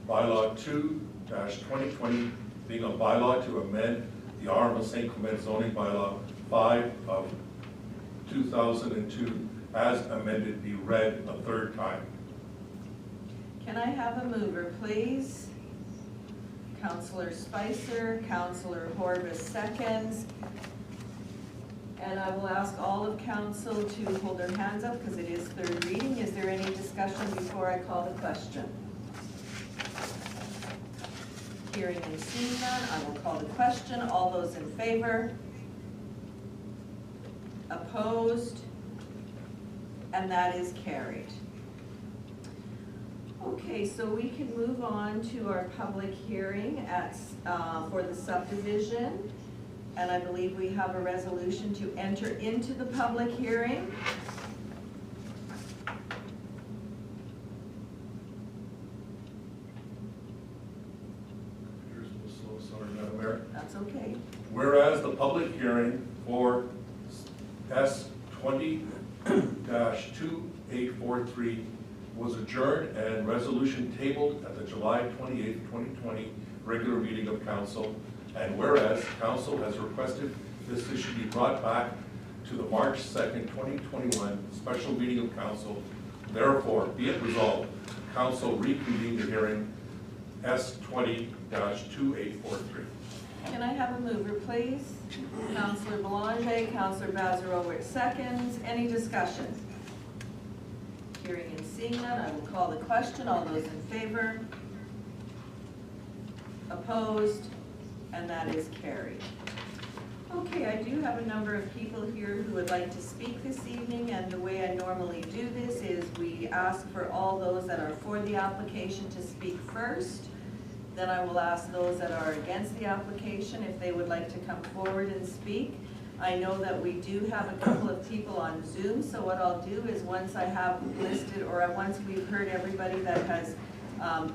bylaw 2-2020 being a bylaw to amend the RML St. Clement zoning bylaw 5 of 2002 as amended be read a third time. Can I have a mover, please? Councillor Spicer, Councillor Horbis seconds. And I will ask all of council to hold their hands up because it is third reading. Is there any discussion before I call the question? Hearing and seeing none, I will call the question. All those in favor? Opposed? And that is carried. Okay, so we can move on to our public hearing for the subdivision. And I believe we have a resolution to enter into the public hearing. Sorry, Madam Mayor. That's okay. Whereas the public hearing for S 20-2843 was adjourned and resolution tabled at the July 28, 2020 regular meeting of council, and whereas council has requested this issue be brought back to the March 2nd, 2021 special meeting of council, therefore be it resolved, council reconvene the hearing S 20-2843. Can I have a mover, please? Councillor Belanger, Councillor Bazarowicz seconds. Any discussion? Hearing and seeing none, I will call the question. All those in favor? Opposed? And that is carried. Okay, I do have a number of people here who would like to speak this evening, and the way I normally do this is we ask for all those that are for the application to speak first. Then I will ask those that are against the application if they would like to come forward and speak. I know that we do have a couple of people on Zoom, so what I'll do is once I have listed, or once we've heard everybody that has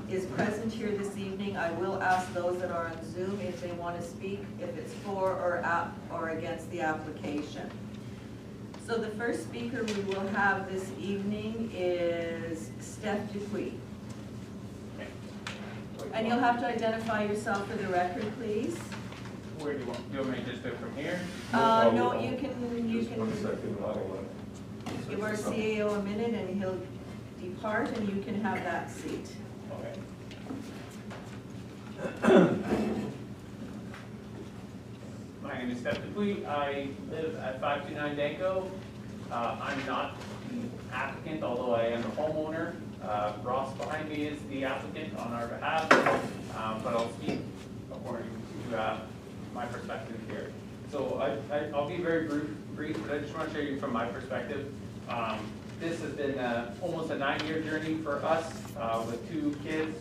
is present here this evening, I will ask those that are on Zoom if they want to speak, if it's for or against the application. So the first speaker we will have this evening is Steph Dupuis. And you'll have to identify yourself for the record, please. Where do you want me to just do it from here? No, you can Just 1 second, I'll give our CAO a minute and he'll depart and you can have that seat. Okay. My name is Steph Dupuis. I live at 529 Danko. I'm not the applicant, although I am the homeowner. Ross behind me is the applicant on our behalf, but I'll speak according to my perspective here. So I'll be very brief, but I just want to show you from my perspective. This has been almost a 9-year journey for us with 2 kids.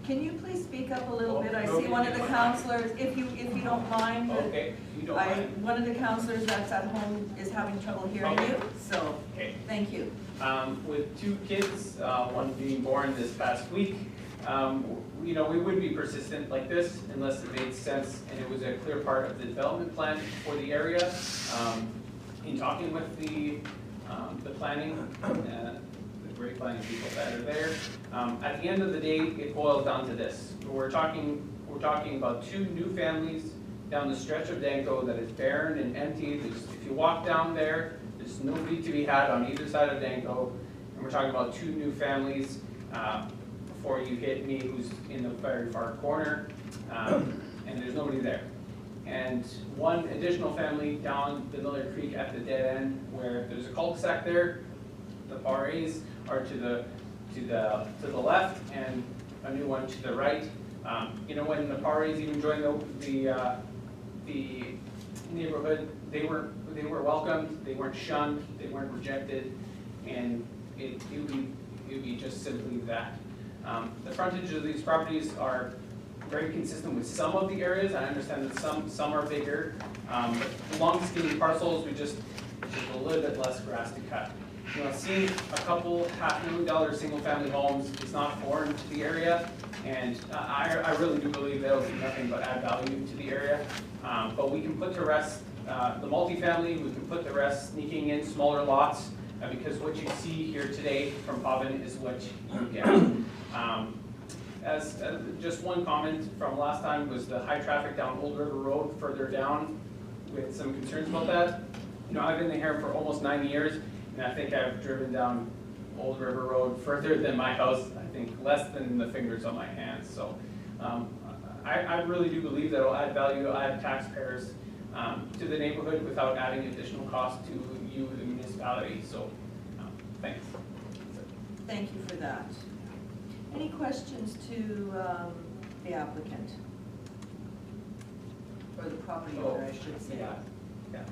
Can you please speak up a little bit? I see one of the counselors, if you don't mind. Okay, you don't mind. One of the counselors that's at home is having trouble hearing you, so thank you. With 2 kids, one being born this past week, you know, we wouldn't be persistent like this unless it made sense and it was a clear part of the development plan for the area. In talking with the planning, the great planning people that are there, at the end of the day, it boils down to this. We're talking about 2 new families down the stretch of Danko that is barren and empty. If you walk down there, there's nobody to be had on either side of Danko, and we're talking about 2 new families before you hit me, who's in the very far corner, and there's nobody there. And 1 additional family down the Miller Creek at the dead end, where there's a cul-de-sac there. The RAs are to the left, and a new one to the right. You know, when the RAs even joined the neighborhood, they were welcomed, they weren't shunned, they weren't rejected, and it would be just simply that. The frontage of these properties are very consistent with some of the areas. I understand that some are bigger, but the long skinny parcels, just a little bit less grass to cut. You know, seeing a couple $500,000 single family homes is not foreign to the area, and I really do believe they'll do nothing but add value to the area. But we can put to rest the multifamily, we can put to rest sneaking in smaller lots, because what you see here today from Pavan is what you get. as just one comment from last time was the high traffic down Old River Road further down with some concerns about that. You know, I've been here for almost 9 years, and I think I've driven down Old River Road further than my house, I think less than the fingers on my hands. So I really do believe that it'll add value, it'll add taxpayers to the neighborhood without adding additional cost to you, the municipality. So thanks. Thank you for that. Any questions to the applicant? Or the property owner, I should say. Yeah.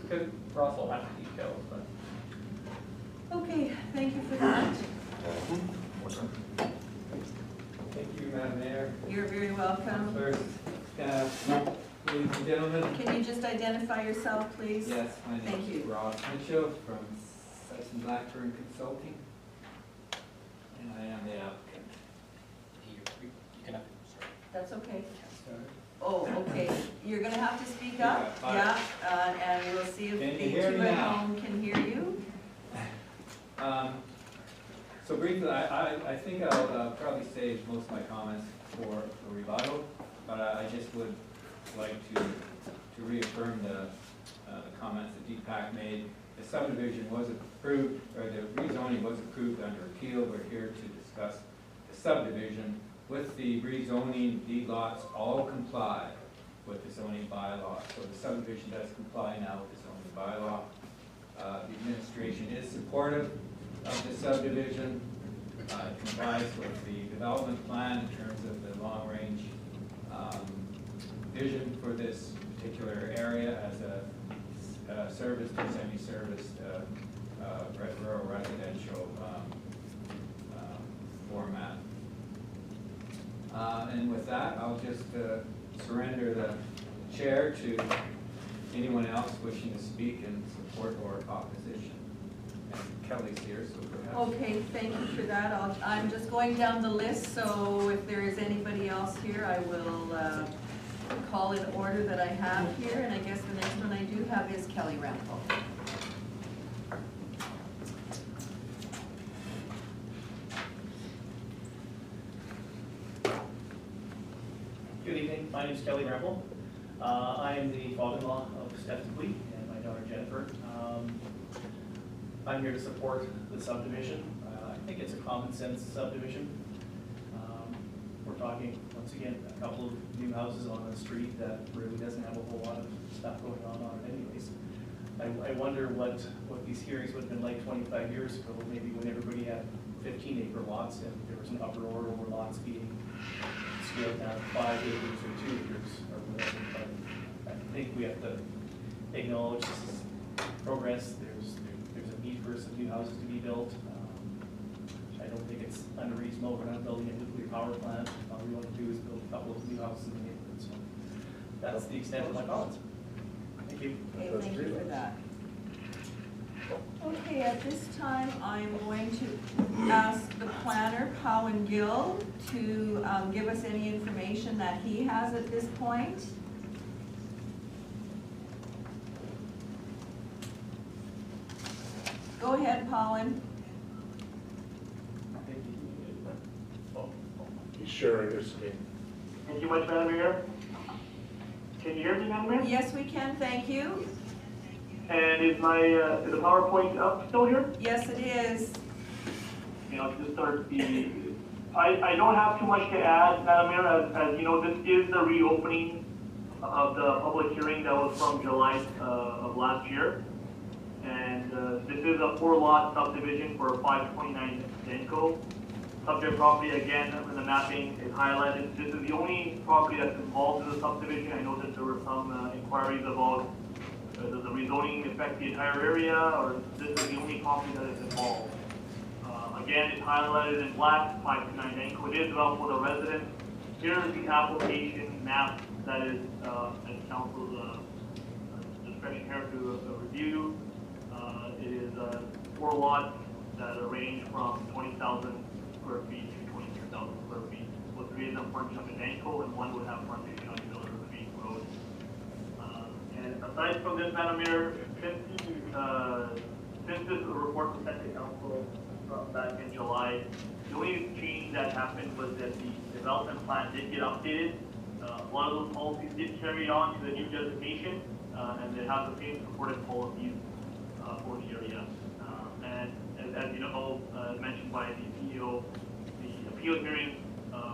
Because Ross will have the details, but. Okay, thank you for that. Thank you, Madam Mayor. You're very welcome. First, ladies and gentlemen. Can you just identify yourself, please? Yes, my Thank name is you. Ross Mitchell from Session Blackburn Consulting, and I am the applicant. That's okay. Sorry. Oh, okay. You're gonna have to speak up, Yeah, and we'll see if Can you the hear two me at now? home can hear you. So briefly, I think I'll probably save most of my comments for rebuttal, but I just would like to reaffirm the comments that Deepak made. The subdivision was approved, or the rezoning was approved under appeal. We're here to discuss the subdivision. With the rezoning, deed lots all comply with the zoning bylaw. So the subdivision does comply now with the zoning bylaw. The administration is supportive of the subdivision. It complies with the development plan in terms of the long-range vision for this particular area as a serviced or semi-serviced rural residential format. And with that, I'll just surrender the chair to anyone else wishing to speak in support or opposition. And Kelly's here, so perhaps. Okay, thank you for that. I'm just going down the list, so if there is anybody else here, I will call in order that I have here, and I guess the next one I do have is Kelly Rutherford. Good evening, my name is Kelly Rempel. I am the father-in-law of Stephanie Lee and my daughter Jennifer. I'm here to support the subdivision. I think it's a common sense subdivision. We're talking, once again, a couple of new houses on a street that really doesn't have a whole lot of stuff going on it anyways. I wonder what these hearings would have been like 25 years ago, maybe when everybody had 15-acre lots and there was an uproar over lots being scaled down to 5 acres or 2 acres or whatever. But I think we have to acknowledge this is progress. There's a need for some new houses to be built. I don't think it's unreasonable. We're not building a nuclear power plant. All we want to do is build a couple of new houses in the neighborhood. So that's the extent of my comments. Thank you. Okay, thank you for that. Okay, at this time, I'm going to ask the planner, Powen Gill, to give us any information that he has at this point. Go ahead, Powen. He's sharing his screen. Thank you much, Madam Mayor. Can you hear me, Madam Mayor? Yes, we can, thank you. And is the PowerPoint up still here? Yes, it is. Okay, I'll just start the, I don't have too much to add, Madam Mayor, as you know, this is the reopening of the public hearing that was from July of last year. And this is a 4-lot subdivision for 529 Denko. Subject property, again, in the mapping is highlighted. This is the only property that's involved in the subdivision. I know that there were some inquiries about does the rezoning affect the entire area, or this is the only property that is involved. Again, it's highlighted in black, 529 Denko. It is available for the residents. Here's the application map that is at council's discretion here to review. It is 4 lots that range from 20,000 square feet to 23,000 square feet, with 3 of them frontage on the Danko and 1 would have frontage on Miller Creek Road. And aside from this, Madam Mayor, since this report was sent to council back in July, the only change that happened was that the development plan did get updated. A lot of those policies did carry on to the new designation, and they have the same supported policies for the area. And as you know, as mentioned by the CEO, the appeal hearing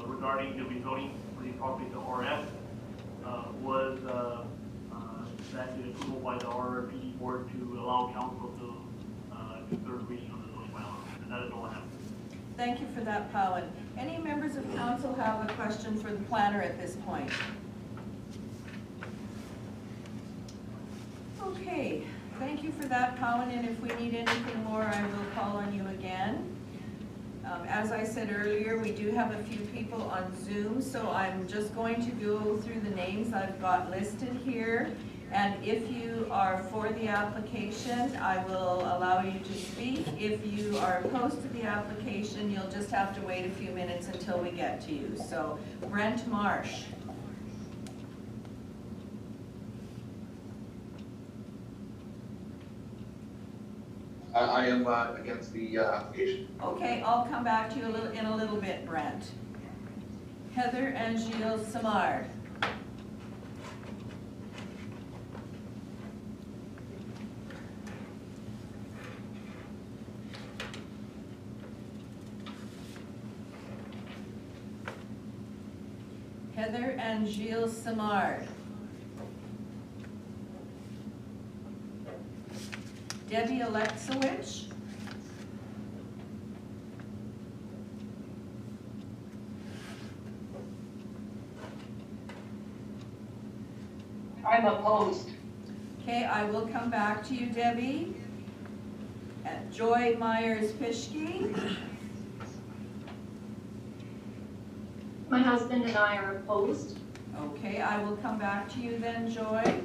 regarding the rezoning for these properties to RS was granted approval by the RRPD board to allow council to do third reading on the zoning bylaw, and that is all I have. Thank you for that, Pawan. Any members of council have a question for the planner at this point? Okay, thank you for that, Pawan, and if we need anything more, I will call on you again. As I said earlier, we do have a few people on Zoom, so I'm just going to go through the names I've got listed here. And if you are for the application, I will allow you to speak. If you are opposed to the application, you'll just have to wait a few minutes until we get to you. So, Brent Marsh. I am against the application. Okay, I'll come back to you in a little bit, Brent. Heather and Gilles Samard. Heather and Gilles Samard. Debbie Alexowicz. I'm opposed. Okay, I will come back to you, Debbie. Joy Myers-Pischke. My husband and I are opposed. Okay, I will come back to you then, Joy.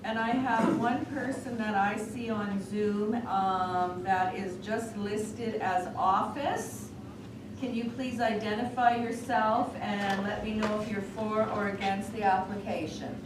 And I have one person that I see on Zoom that is just listed as office. Can you please identify yourself and let me know if you're for or against the application?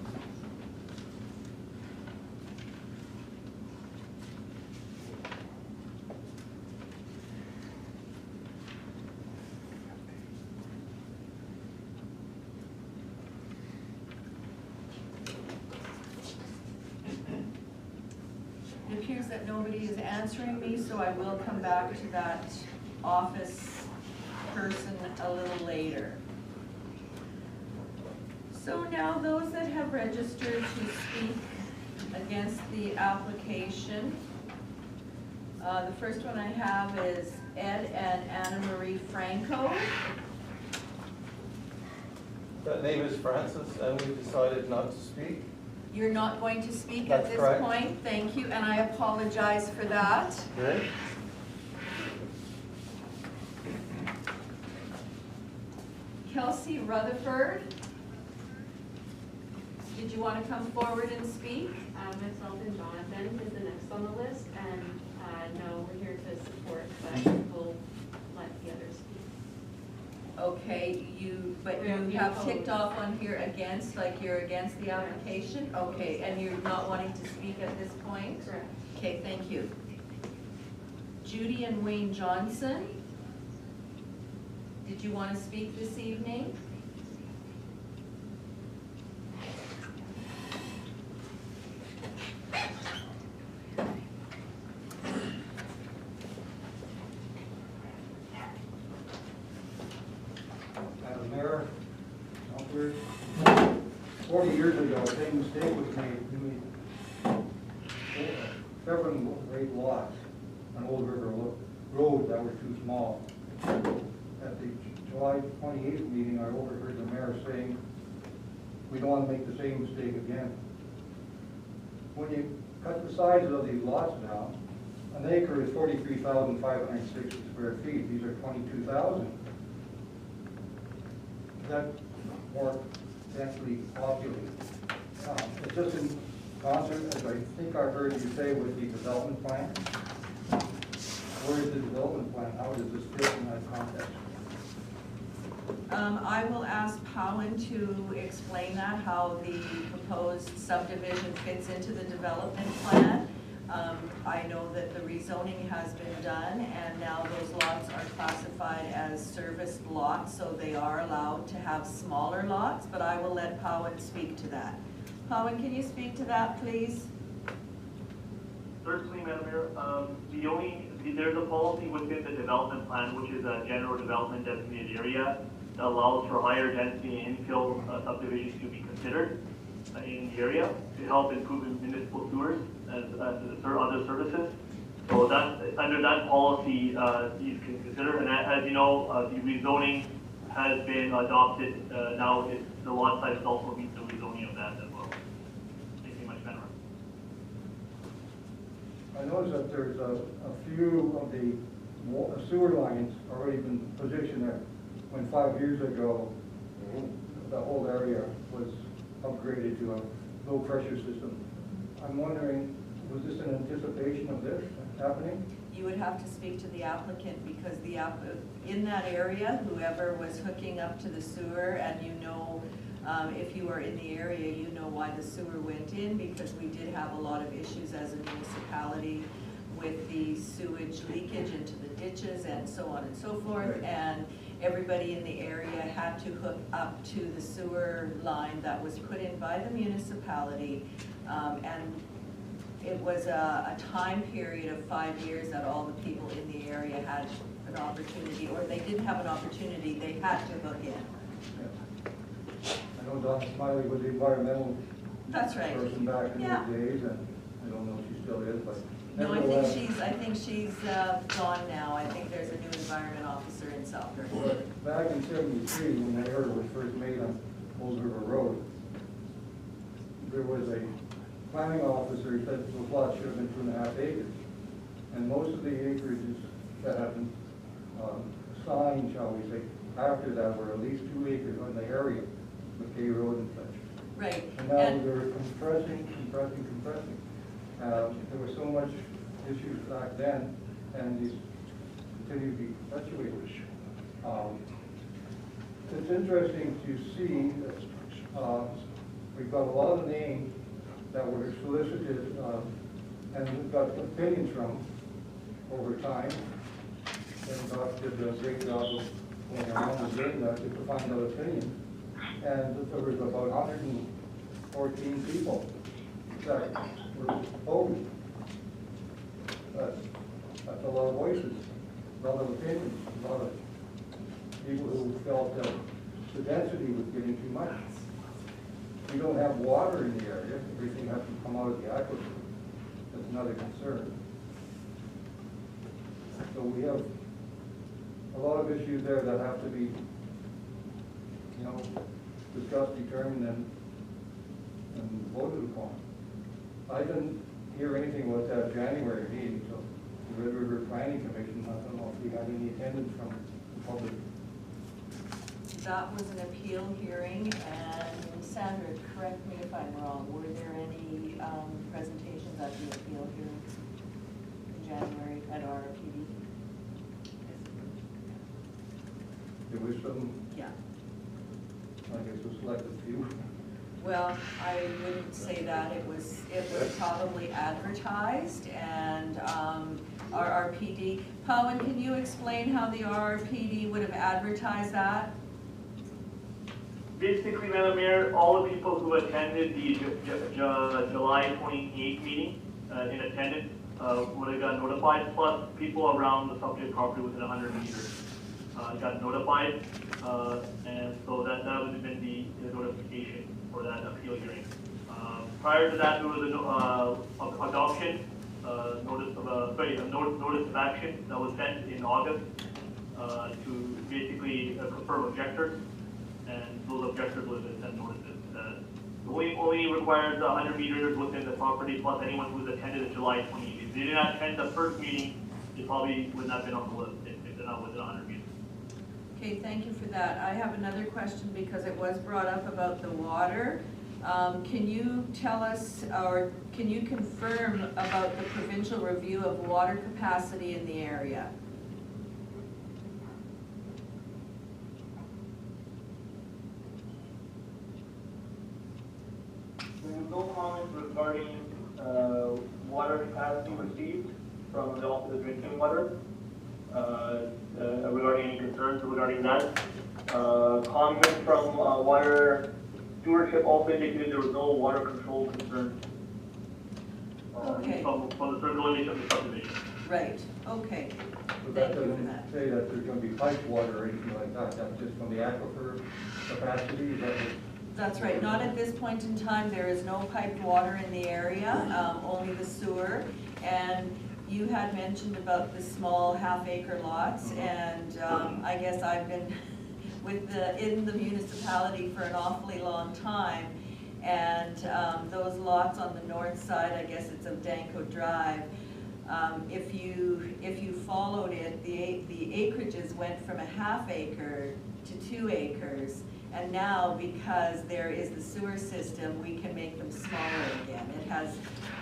It appears that nobody is answering me, so I will come back to that office person a little later. So now those that have registered to speak against the application, the first one I have is Ed and Anna Marie Franco. That name is Francis, and we decided not to speak. You're not going to speak at That's this correct. point, thank you, and I apologize for that. Right? Kelsey Rutherford, did you want to come forward and speak? Myself and Jonathan is the next on the list, and no, we're here to support, but we'll let the others speak. Okay, but you We're have opposed. ticked off on here against, like you're against the application? Okay, and you're not wanting to speak at this point? Correct. Okay, thank you. Judy and Wayne Johnson, did you want to speak this evening? Madam Mayor, Councilors, 40 years ago, a big mistake was made. We made 7 great lots on Old River Road that were too small. At the July 28th meeting, I overheard the mayor saying, we don't want to make the same mistake again. When you cut the sizes of these lots down, an acre is 43,560 square feet. These are 22,000. That more densely populated. It's just in concert, as I think I heard you say, with the development plan. Where is the development plan? How does this fit in that context? I will ask Powen to explain that, how the proposed subdivision fits into the development plan. I know that the rezoning has been done, and now those lots are classified as serviced lots, so they are allowed to have smaller lots, but I will let Pawan speak to that. Pawan, can you speak to that, please? Certainly, Madam Mayor. There's a policy within the development plan, which is a general development designated area, that allows for higher density infill subdivisions to be considered in the area to help improve municipal sewers as other services. So that, under that policy, you can consider, and as you know, the rezoning has been adopted. Now the lot size also meets the rezoning of that as well. Thank you very much, Madam Mayor. I noticed that there's a few of the sewer lines already been positioned there, when 5 years ago, the whole area was upgraded to a low pressure system. I'm wondering, was this in anticipation of this happening? You would have to speak to the applicant, because in that area, whoever was hooking up to the sewer, and you know, if you are in the area, you know why the sewer went in, because we did have a lot of issues as a municipality with the sewage leakage into the ditches and so on and so forth. Right. And everybody in the area had to hook up to the sewer line that was put in by the municipality. And it was a time period of 5 years that all the people in the area had an opportunity, or they didn't have an opportunity, they had to hook in. Yeah. I know Don Smiley was the environmental That's right. person back in Yeah. those days, and I don't know if she still is, but. No, I nevertheless, think she's gone now. I think there's a new environment officer in Selkirk. But back in '73, when the error was first made on Old River Road, there was a planning officer who said those lots should have been 2.5 acres. And most of the acreages that have been assigned, shall we say, after that were at least 2 acres on the area, McKay Road and such. Right. And now they're compressing. There was so much issues back then, and these continue to be perpetuated. It's interesting to see that we've got a lot of names that were solicited, and we've got opinions from over time. And Doc did a great job of going around and doing that to find out opinions. And there was about 114 people that were opposed. That's a lot of voices, a lot of opinions, a lot of people who felt that the density was getting too much. We don't have water in the area, everything has to come out of the aquifer. That's another concern. So we have a lot of issues there that have to be, discussed, determined, and voted upon. I didn't hear anything about that January meeting, so the Red River Planning Commission, I don't know if we had any attendance from the public. That was an appeal hearing, and Sandra, correct me if I'm wrong, were there any presentations at the appeal hearing in January at RRPD? There was some, Yeah. I guess, a selected few. Well, I wouldn't say that. It was probably advertised, and RRPD. Pawan, can you explain how the RRPD would have advertised that? Basically, Madam Mayor, all the people who attended the July 28th meeting in attendance would have got notified, plus people around the subject property within 100 meters got notified, and so that would have been the notification for that appeal hearing. Prior to that, there was a adoption notice of action that was sent in August to basically confirm objectors, and those objectors would have been sent notices. Only requires 100 meters within the property, plus anyone who's attended the July 28th. If they did not attend the first meeting, they probably would not have been on the list if they're not within 100 meters. Okay, thank you for that. I have another question because it was brought up about the water. Can you tell us, or can you confirm about the provincial review of water capacity in the area? We have no comment regarding water capacity received from the Office of Drinking Water, regarding any concerns regarding that. Comment from water stewardship also indicated there was no water control concerns. Okay. From the circulation of the subdivision. Right, okay. But that Thank you for doesn't that. say that there's gonna be piped water or anything like that, that's just from the aquifer capacity, is that what? That's right, not at this point in time, there is no piped water in the area, only the sewer. And you had mentioned about the small half-acre lots, and I guess I've been in the municipality for an awfully long time. And those lots on the north side, I guess it's of Danko Drive, if you followed it, the acreages went from a half acre to 2 acres. And now, because there is the sewer system, we can make them smaller again. It has,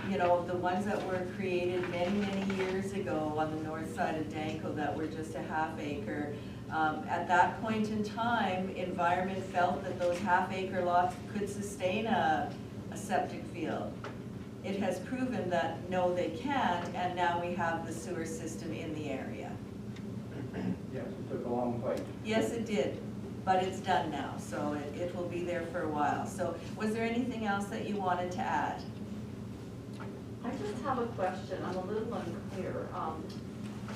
you know, the ones that were created many, many years ago on the north side of Danko that were just a half acre. At that point in time, environment felt that those half-acre lots could sustain a septic field. It has proven that no, they can't, and now we have the sewer system in the area. Yes, it took a long fight. Yes, it did, but it's done now, so it will be there for a while. So was there anything else that you wanted to add? I just have a question. I'm a little unclear.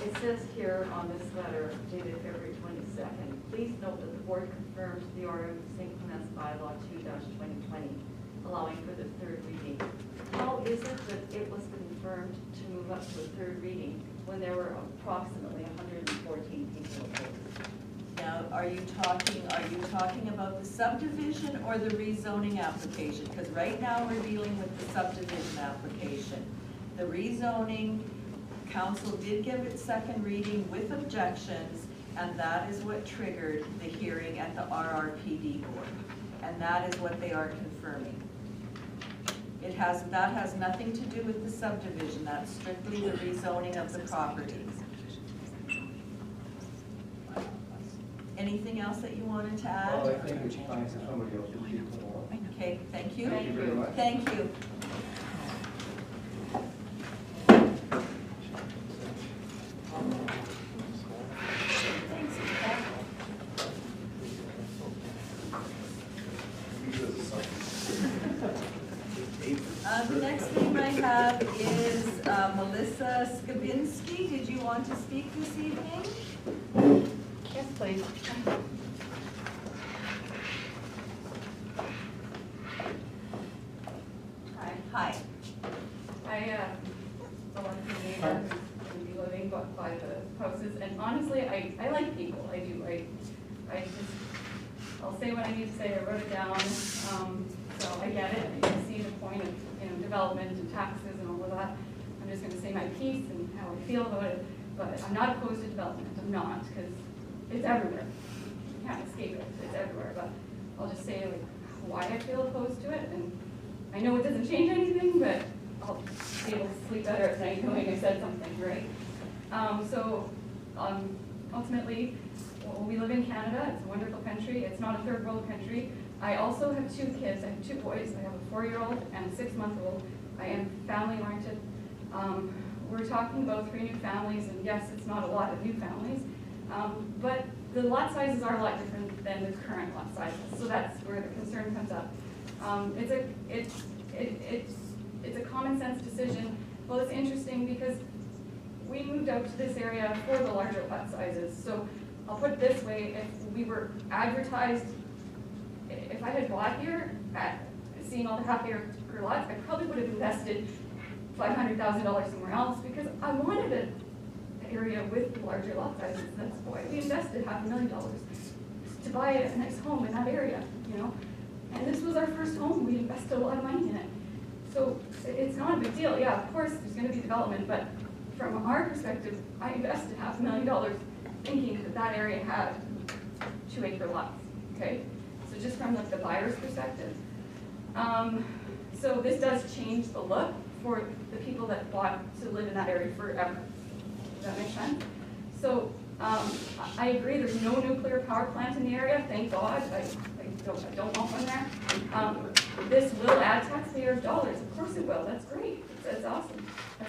It says here on this letter dated February 22nd, please note that the board confirmed the order of St. Clements bylaw 2-2020, allowing for the 3rd reading. How is it that it was confirmed to move up to a 3rd reading when there were approximately 114 people opposed? Now, are you talking about the subdivision or the rezoning application? Because right now we're dealing with the subdivision application. The rezoning, council did give its 2nd reading with objections, and that is what triggered the hearing at the RRPD board. And that is what they are confirming. That has nothing to do with the subdivision, that's strictly the rezoning of the properties. Anything else that you wanted to add? Well, I think it's time for somebody else to speak for more. Okay, thank you. Thank you very much. Thank you. The next name I have is Melissa Skabinski. Did you want to speak this evening? Yes, please. Hi. Hi. I belong to the neighbor who's be living by the houses, and honestly, I like people, I do. I'll say what I need to say, I wrote it down, so I get it, I can see the point of, you know, development and taxes and all of that. I'm just gonna say my piece and how I feel about it, but I'm not opposed to development, I'm not, because it's everywhere. You can't escape it, it's everywhere, but I'll just say like why I feel opposed to it, and I know it doesn't change anything, but I'll be able to sleep better at night knowing I said something, right? Ultimately, we live in Canada, it's a wonderful country, it's not a 3rd world country. I also have 2 kids, I have 2 boys, I have a 4-year-old and a 6-month-old. I am family oriented. We're talking about 3 new families, and yes, it's not a lot of new families, but the lot sizes are a lot different than the current lot sizes, so that's where the concern comes up. It's a common sense decision. Well, it's interesting because we moved out to this area for the larger lot sizes. So I'll put it this way, if we were advertised, if I had bought here, seeing all the half-acre lots, I probably would have invested $500,000 somewhere else because I wanted an area with larger lot sizes. That's why we invested $500,000 to buy a nice home in that area, you know. And this was our first home. We invested a lot of money in it. So it's not a big deal. Yeah, of course, there's going to be development, but from our perspective, I invested $500,000 thinking that that area had 2-acre lots, okay? So just from the buyer's perspective. So this does change the look for the people that bought to live in that area forever. Does that make sense? So I agree, there's no nuclear power plant in the area, thank God. I don't want one there. This will add taxpayers' dollars, of course it will, that's great. It's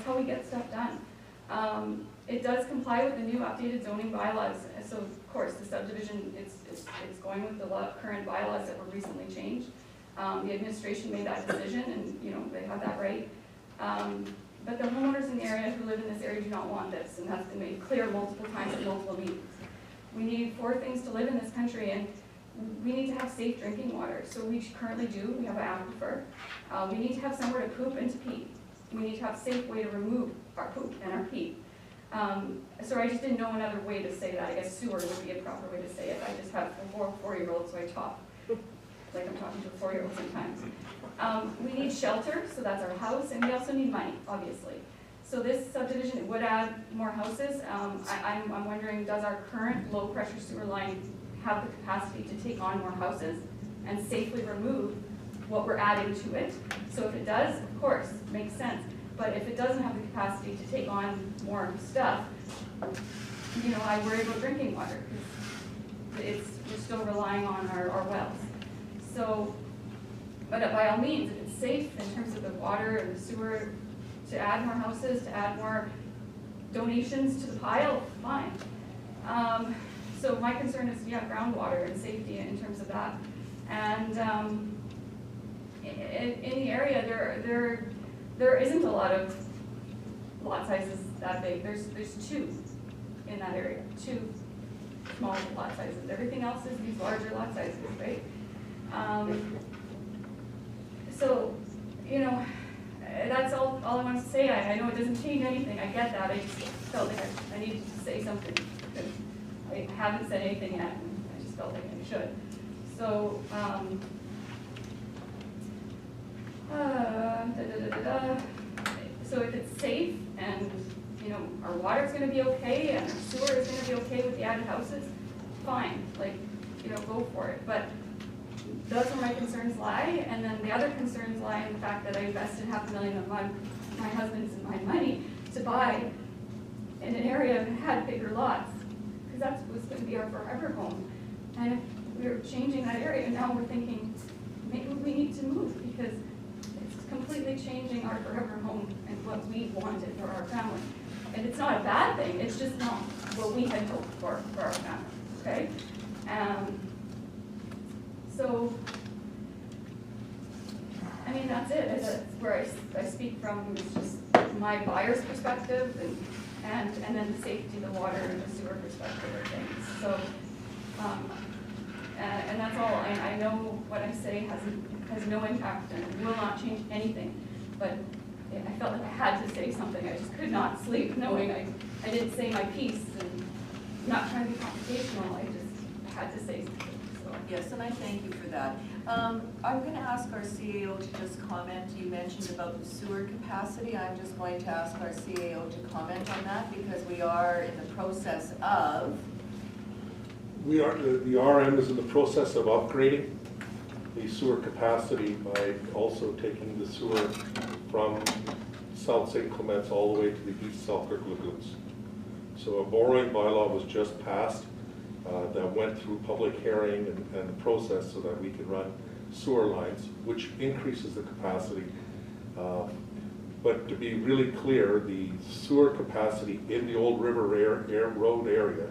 how we get stuff done. It does comply with the new updated zoning bylaws, so of course, the subdivision, it's going with the current bylaws that were recently changed. The administration made that decision, and, you know, they have that right. But the homeowners in the area who live in this area do not want this, and that's been made clear multiple times at multiple meetings. We need 4 things to live in this country, and we need to have safe drinking water. So we currently do, we have an aquifer. We need to have somewhere to poop and to pee. We need to have a safe way to remove our poop and our pee. So I just didn't know another way to say that. I guess sewer would be a proper way to say it. I just have a 4-year-old, so I talk like I'm talking to a 4-year-old sometimes. We need shelter, so that's our house, and we also need money, obviously. So this subdivision would add more houses. I'm wondering, does our current low-pressure sewer line have the capacity to take on more houses and safely remove what we're adding to it? So if it does, of course, makes sense. But if it doesn't have the capacity to take on more stuff, you know, I worry about drinking water, because we're still relying on our wells. So, but by all means, if it's safe in terms of the water and the sewer, to add more houses, to add more donations to the pile, fine. So my concern is, yeah, groundwater and safety in terms of that. And in the area, there isn't a lot of lot sizes that big. There's 2 in that area, 2 small lot sizes. Everything else is these larger lot sizes, right? So, you know, that's all I want to say. I know it doesn't change anything. I get that. I just felt like I needed to say something, because I haven't said anything yet, and I just felt like I should. So, so if it's safe and, you know, our water's going to be okay and our sewer is going to be okay with the added houses, fine. Like, you know, go for it. But those are my concerns lie, and then the other concerns lie in the fact that I invested $500,000 of my husband's and my money to buy in an area that had bigger lots, because that was going to be our forever home. And if we're changing that area, now we're thinking maybe we need to move, because it's completely changing our forever home and what we wanted for our family. And it's not a bad thing, it's just not what we had hoped for our family, okay? So, I mean, that's it. That's where I speak from. It's just my buyer's perspective, and then the safety, the water, and the sewer perspective of things. So, and that's all. I know what I say has no impact and will not change anything. But I felt like I had to say something. I just could not sleep knowing I didn't say my piece, and not trying to be confrontational. I just had to say something. Yes, and I thank you for that. I'm going to ask our CAO to just comment. You mentioned about the sewer capacity. I'm just going to ask our CAO to comment on that, because we are in the process of... The RM is in the process of upgrading the sewer capacity by also taking the sewer from South St. Clements all the way to the East Selkirk Lagoons. So a borrowing bylaw was just passed that went through public hearing and the process so that we can run sewer lines, which increases the capacity. But to be really clear, the sewer capacity in the old River Road area,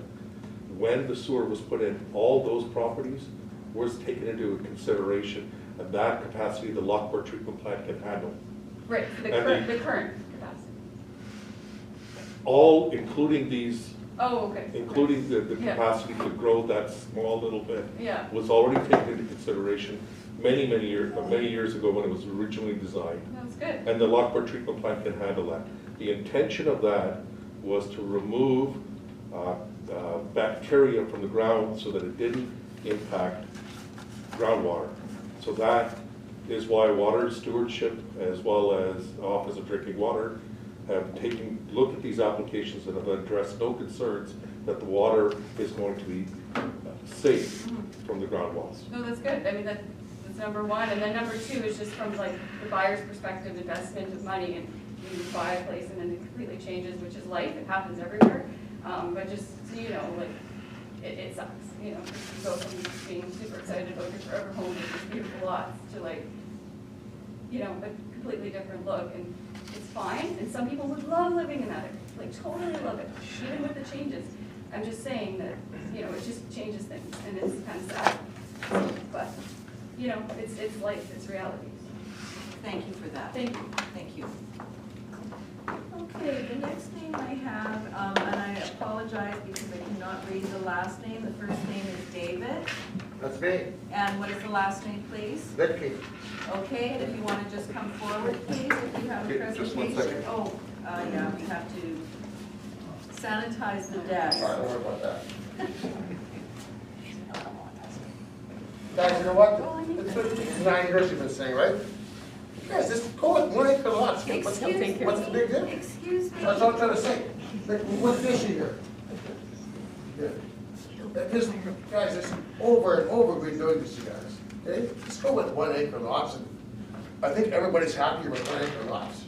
when the sewer was put in, all those properties was taken into consideration, and that capacity the Lockport treatment plant can handle. Right, the current capacity. All, including these. Oh, okay. Including the capacity to grow that small little bit, yeah, was already taken into consideration many years ago when it was originally designed. That's good. And the Lockport treatment plant can handle that. The intention of that was to remove bacteria from the ground so that it didn't impact groundwater. So that is why Water Stewardship, as well as Office of Drinking Water, have taken a look at these applications and have addressed no concerns that the water is going to be safe from the ground wells. No, that's good. I mean, that's number one. And then number two is just from like the buyer's perspective, investment of money, and you buy a place and then it completely changes, which is life. It happens everywhere. But just so you know, like, it sucks. You know, you go from being super excited about your forever home with these beautiful lots to, like, you know, a completely different look. And it's fine, and some people would love living in that area, like totally love it, even with the changes. I'm just saying that, you know, it just changes things, and it's kind of sad. But, you know, it's life, it's reality. Thank you for that. Thank you. Thank you. Okay, the next name I have, and I apologize because I cannot read the last name. The first name is David. That's me, And what is the last name, please? Vicky. Okay, and if you want to just come forward, please, if you have a Okay, presentation. just 1 second. Oh, yeah, we have to sanitize the desk. All right, don't worry about that. Guys, you know what? It's 9 years you've been saying, right? Guys, just go with 1 acre lots. What's the big deal? Excuse me. That's all I'm trying to say. Like, what's the issue here? Yeah. This, guys, it's over and over we're doing this, you guys. Okay? Just go with 1 acre lots. And I think everybody's happy with 1 acre lots.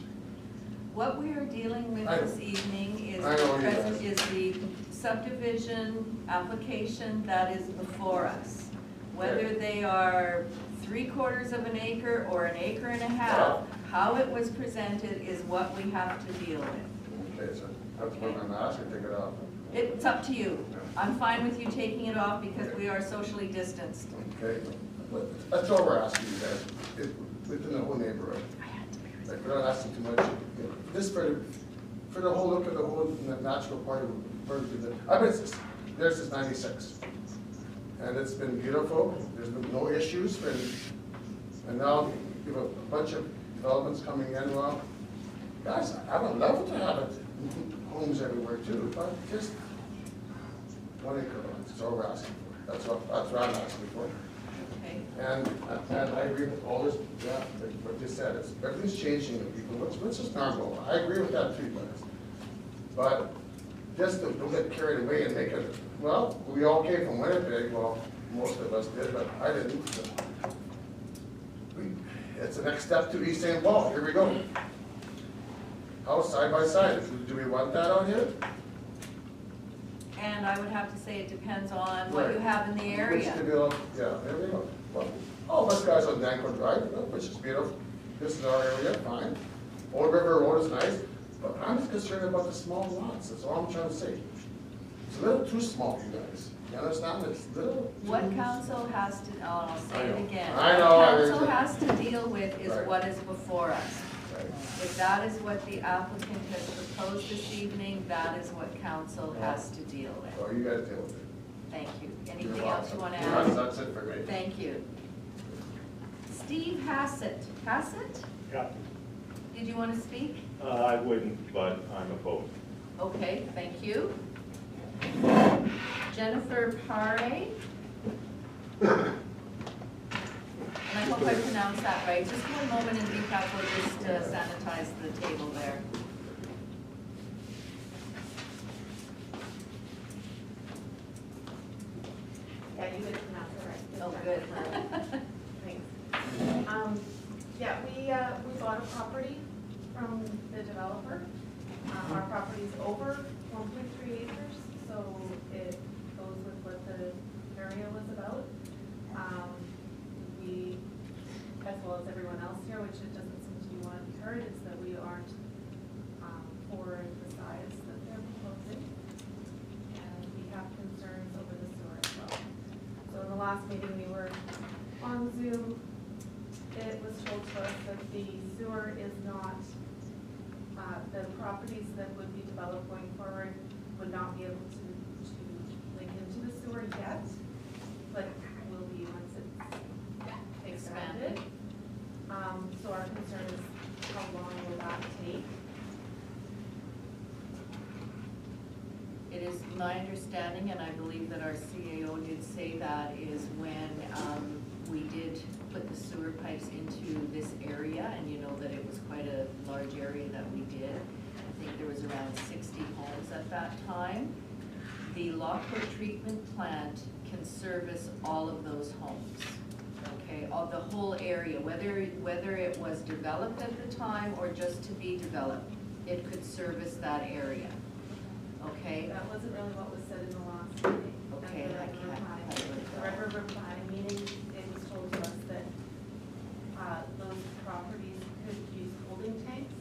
What we are dealing with I know. this evening is I know, the subdivision application that is before us. Whether they are 3/4 of an acre or 1.5 acres, how it was presented is what we have to deal with. Okay, so that's what I'm asking, take it off. It's up to you. I'm fine with you taking it off because we are socially distanced. Okay, but that's all we're asking you guys, within the whole neighborhood. Like, we're not asking too much. Just for the whole look of the whole natural part of the, I've been there since '96. And it's been beautiful, there's been no issues, and now you have a bunch of developments coming in. Well, guys, I would love to have it, homes everywhere too, but just 1 acre lots, that's all we're asking for. That's what I'm asking for. Okay. And I agree with all this, yeah, like what you said, everything's changing with people, what's just normal. I agree with that too, but just don't get carried away and make it, well, we all came from Winnipeg, well, most of us did, but I didn't. So it's the next step to East St. Paul, here we go. House side by side, do we want that out here? And I would have to say it depends on what Right. you have in the area. Which to build, yeah, there we go. Well, all of us guys on Danco Drive, which is beautiful. This is our area, fine. Old River Road is nice, but I'm just concerned about the small lots, that's all I'm trying to say. It's a little too small, you guys. You understand? It's a little. What council has to, I'll say it again. I know. What council has to deal with is Right. what is before us. Right. If that is what the applicant has proposed this evening, that is what council has to deal with. So you guys deal with it. Thank you. You're Anything else you want to welcome. add? That's it for me. Thank you. Steve Hassett. Hassett? Yeah, Did you want to speak? I wouldn't, but I'm opposed. Okay, thank you. Jennifer Pare. And I hope I pronounced that right. Just one moment and Deepak will just sanitize the table there. Yeah, you did pronounce it right. Oh, good. Thanks. Yeah, we bought a property from the developer. Our property's over 1.3 acres, so it goes with what the area was about. We, as well as everyone else here, which it doesn't seem to be want to be heard, is that we aren't for the size that they're proposing. And we have concerns over the sewer as well. So in the last meeting, we were on Zoom. It was told to us that the sewer is not, the properties that would be developed going forward would not be able to link into the sewer yet, but will be once it's expanded. So our concern is how long will that take? It is my understanding, and I believe that our CAO did say that, is when we did put the sewer pipes into this area, and you know that it was quite a large area that we did. I think there was around 60 homes at that time. The Lockwood treatment plant can service all of those homes, okay, all the whole area, whether it was developed at the time or just to be developed, it could service that area. Okay. That wasn't really what was said in the last meeting. Okay, At I can't. the Red River planning meeting, it was told to us that those properties could use holding tanks.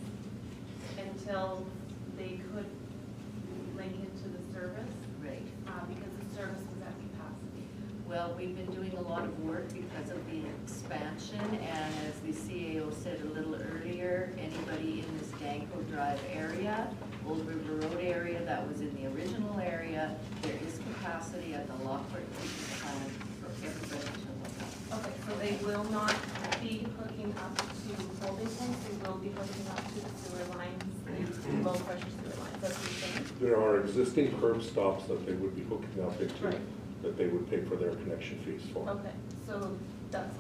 Danko Drive area, Old River Road area that was in the original area. There is capacity at the Lockport treatment plant for everybody to look up. Okay, so they will not be hooking up to holding tanks, they will be hooking up to the sewer lines, the low pressure sewer lines, that's what you're saying? There are existing curb stops that they would be hooking up into, Right. that they would pay for their connection fees for. Okay, so that's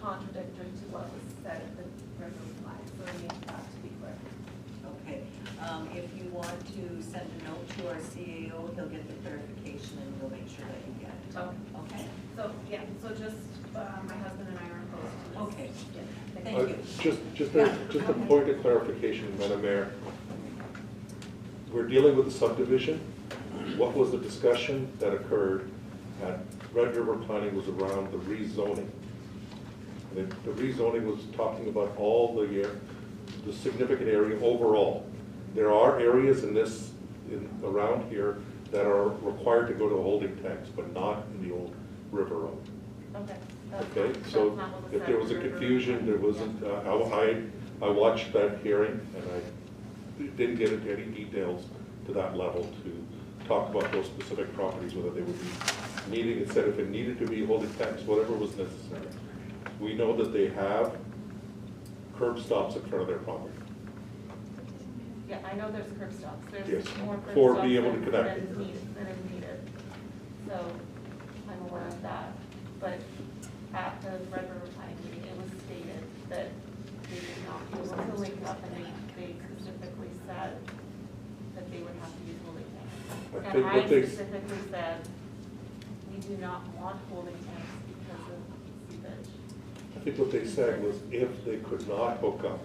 contradictory to what was said at the regular line, so I need that to be clear. Okay, if you want to send a note to our CAO, he'll get the clarification and we'll make sure that you get it. Okay. Okay? So, yeah, so just, my husband and I are opposed to this. Okay. Yeah, Thank you. Just a point of clarification, Madam Mayor. We're dealing with a subdivision. What was the discussion that occurred at Red River Planning was around the rezoning. The rezoning was talking about all the significant area overall. There are areas around here that are required to go to holding tanks, but not in the old River Road. Okay. Okay, so if there was a confusion, there wasn't, I watched that hearing and I didn't get into any details to that level to talk about those specific properties, whether they would be needing, it said if it needed to be holding tanks, whatever was necessary. We know that they have curb stops in front of their property. Yeah, I know there's curb stops, there's Yes, more curb for stops being able to than connect. is needed. So, I'm aware of that, but at the Red River Planning meeting, it was stated that they did not be able to link up, and they specifically said that they would have to use holding tanks. I And think I what they- specifically said, we do not want holding tanks because of seepage. I think what they said was if they could not hook up,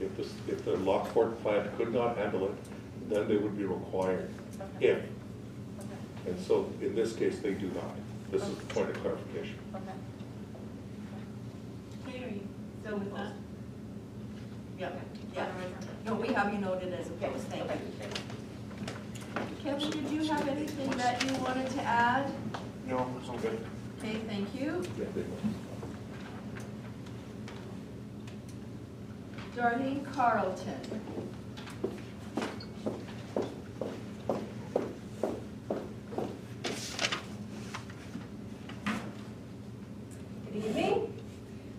if the Lockport plant could not handle it, then they would be required. Okay. If, Okay, and so in this case, they do not. This is the point of clarification. okay. Okay, are you still with that? Yeah, Okay. yeah. No, we have you noted as opposed, thank Okay, you. thanks. Kevin, did you have anything that you wanted to add? No, it's all good. Okay, thank you. Yeah, they will. Darlene Carlton. Good evening.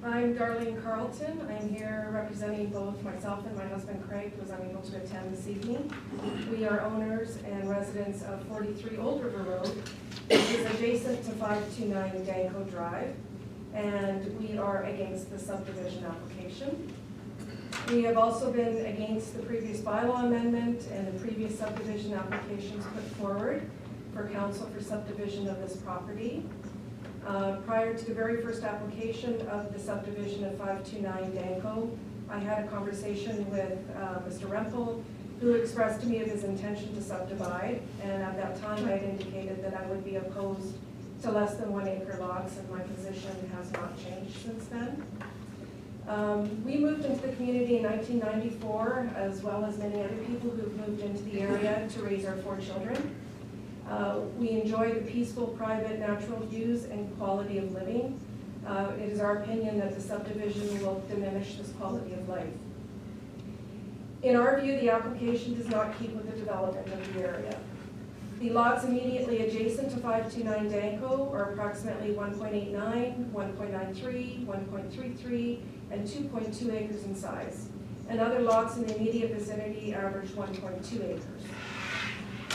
I'm Darlene Carlton. I'm here representing both myself and my husband Craig, who was unable to attend this evening. We are owners and residents of 43 Old River Road, which is adjacent to 529 Danko Drive, and we are against the subdivision application. We have also been against the previous bylaw amendment and the previous subdivision applications put forward for council for subdivision of this property. Prior to the very first application of the subdivision of 529 Danko, I had a conversation with Mr. Rempel, who expressed to me of his intention to subdivide, and at that time I had indicated that I would be opposed to less than 1 acre lots, and my position has not changed since then. We moved into the community in 1994, as well as many other people who've moved into the area to raise our 4 children. We enjoy the peaceful, private, natural views and quality of living. It is our opinion that the subdivision will diminish this quality of life. In our view, the application does not keep with the development of the area. The lots immediately adjacent to 529 Danko are approximately 1.89, 1.93, 1.33, and 2.2 acres in size. And other lots in the immediate vicinity average 1.2 acres.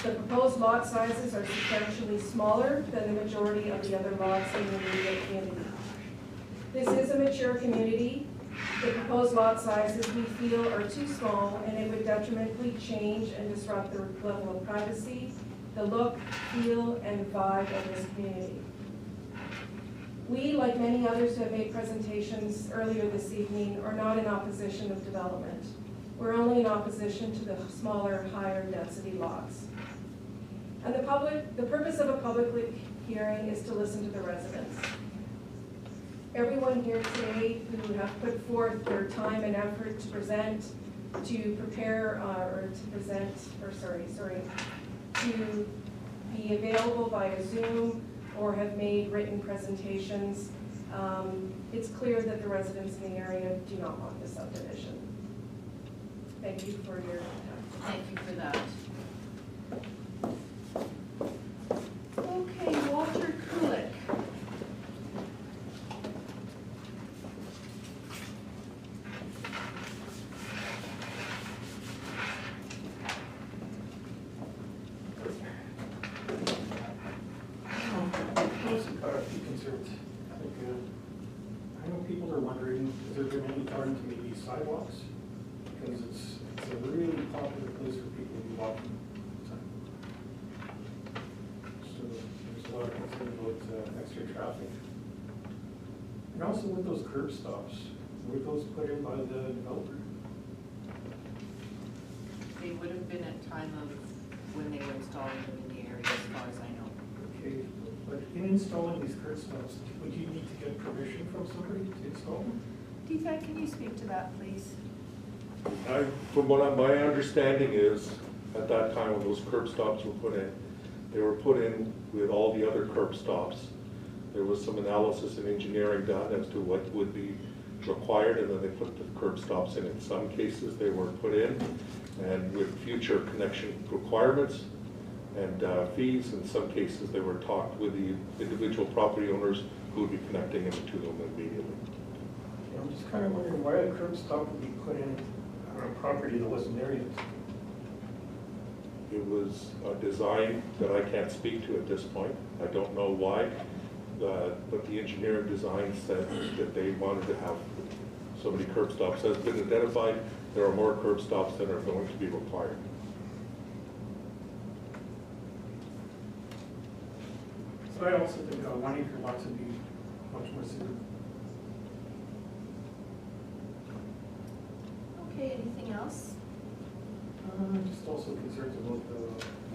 The proposed lot sizes are substantially smaller than the majority of the other lots in the immediate community. This is a mature community. The proposed lot sizes we feel are too small, and it would detrimentally change and disrupt the level of privacy, the look, feel, and vibe of this community. We, like many others who have made presentations earlier this evening, are not in opposition of development. We're only in opposition to the smaller, higher density lots. And the purpose of a public hearing is to listen to the residents. Everyone here today who have put forth their time and effort to present, to prepare, to be available via Zoom or have made written presentations, it's clear that the residents in the area do not want this subdivision. Thank you for your time. Thank you for that. Okay, Walter Kulik. A few concerns. I think, I know people are wondering, has there been any time to maybe sidewalks? Because it's a really popular place for people to be walking. So there's a lot of concern about extra traffic. And also with those curb stops, were those put in by the developer? They would have been at time of when they were installing them in the area, as far as I know. Okay, but in installing these curb stops, would you need to get permission from somebody to install them? Deepak, can you speak to that, please? From what my understanding is, at that time when those curb stops were put in, they were put in with all the other curb stops. There was some analysis and engineering done as to what would be required, and then they put the curb stops in. In some cases, they were put in, and with future connection requirements and fees. In some cases, they were talked with the individual property owners who would be connecting into them immediately. I'm just kind of wondering why a curb stop would be put in on a property that wasn't there yet. It was a design that I can't speak to at this point. I don't know why, but the engineering design said that they wanted to have so many curb stops. As has been identified, there are more curb stops than are going to be required. So I also think 1 acre lots would be much more suitable. Okay, anything else? Just also concerns about the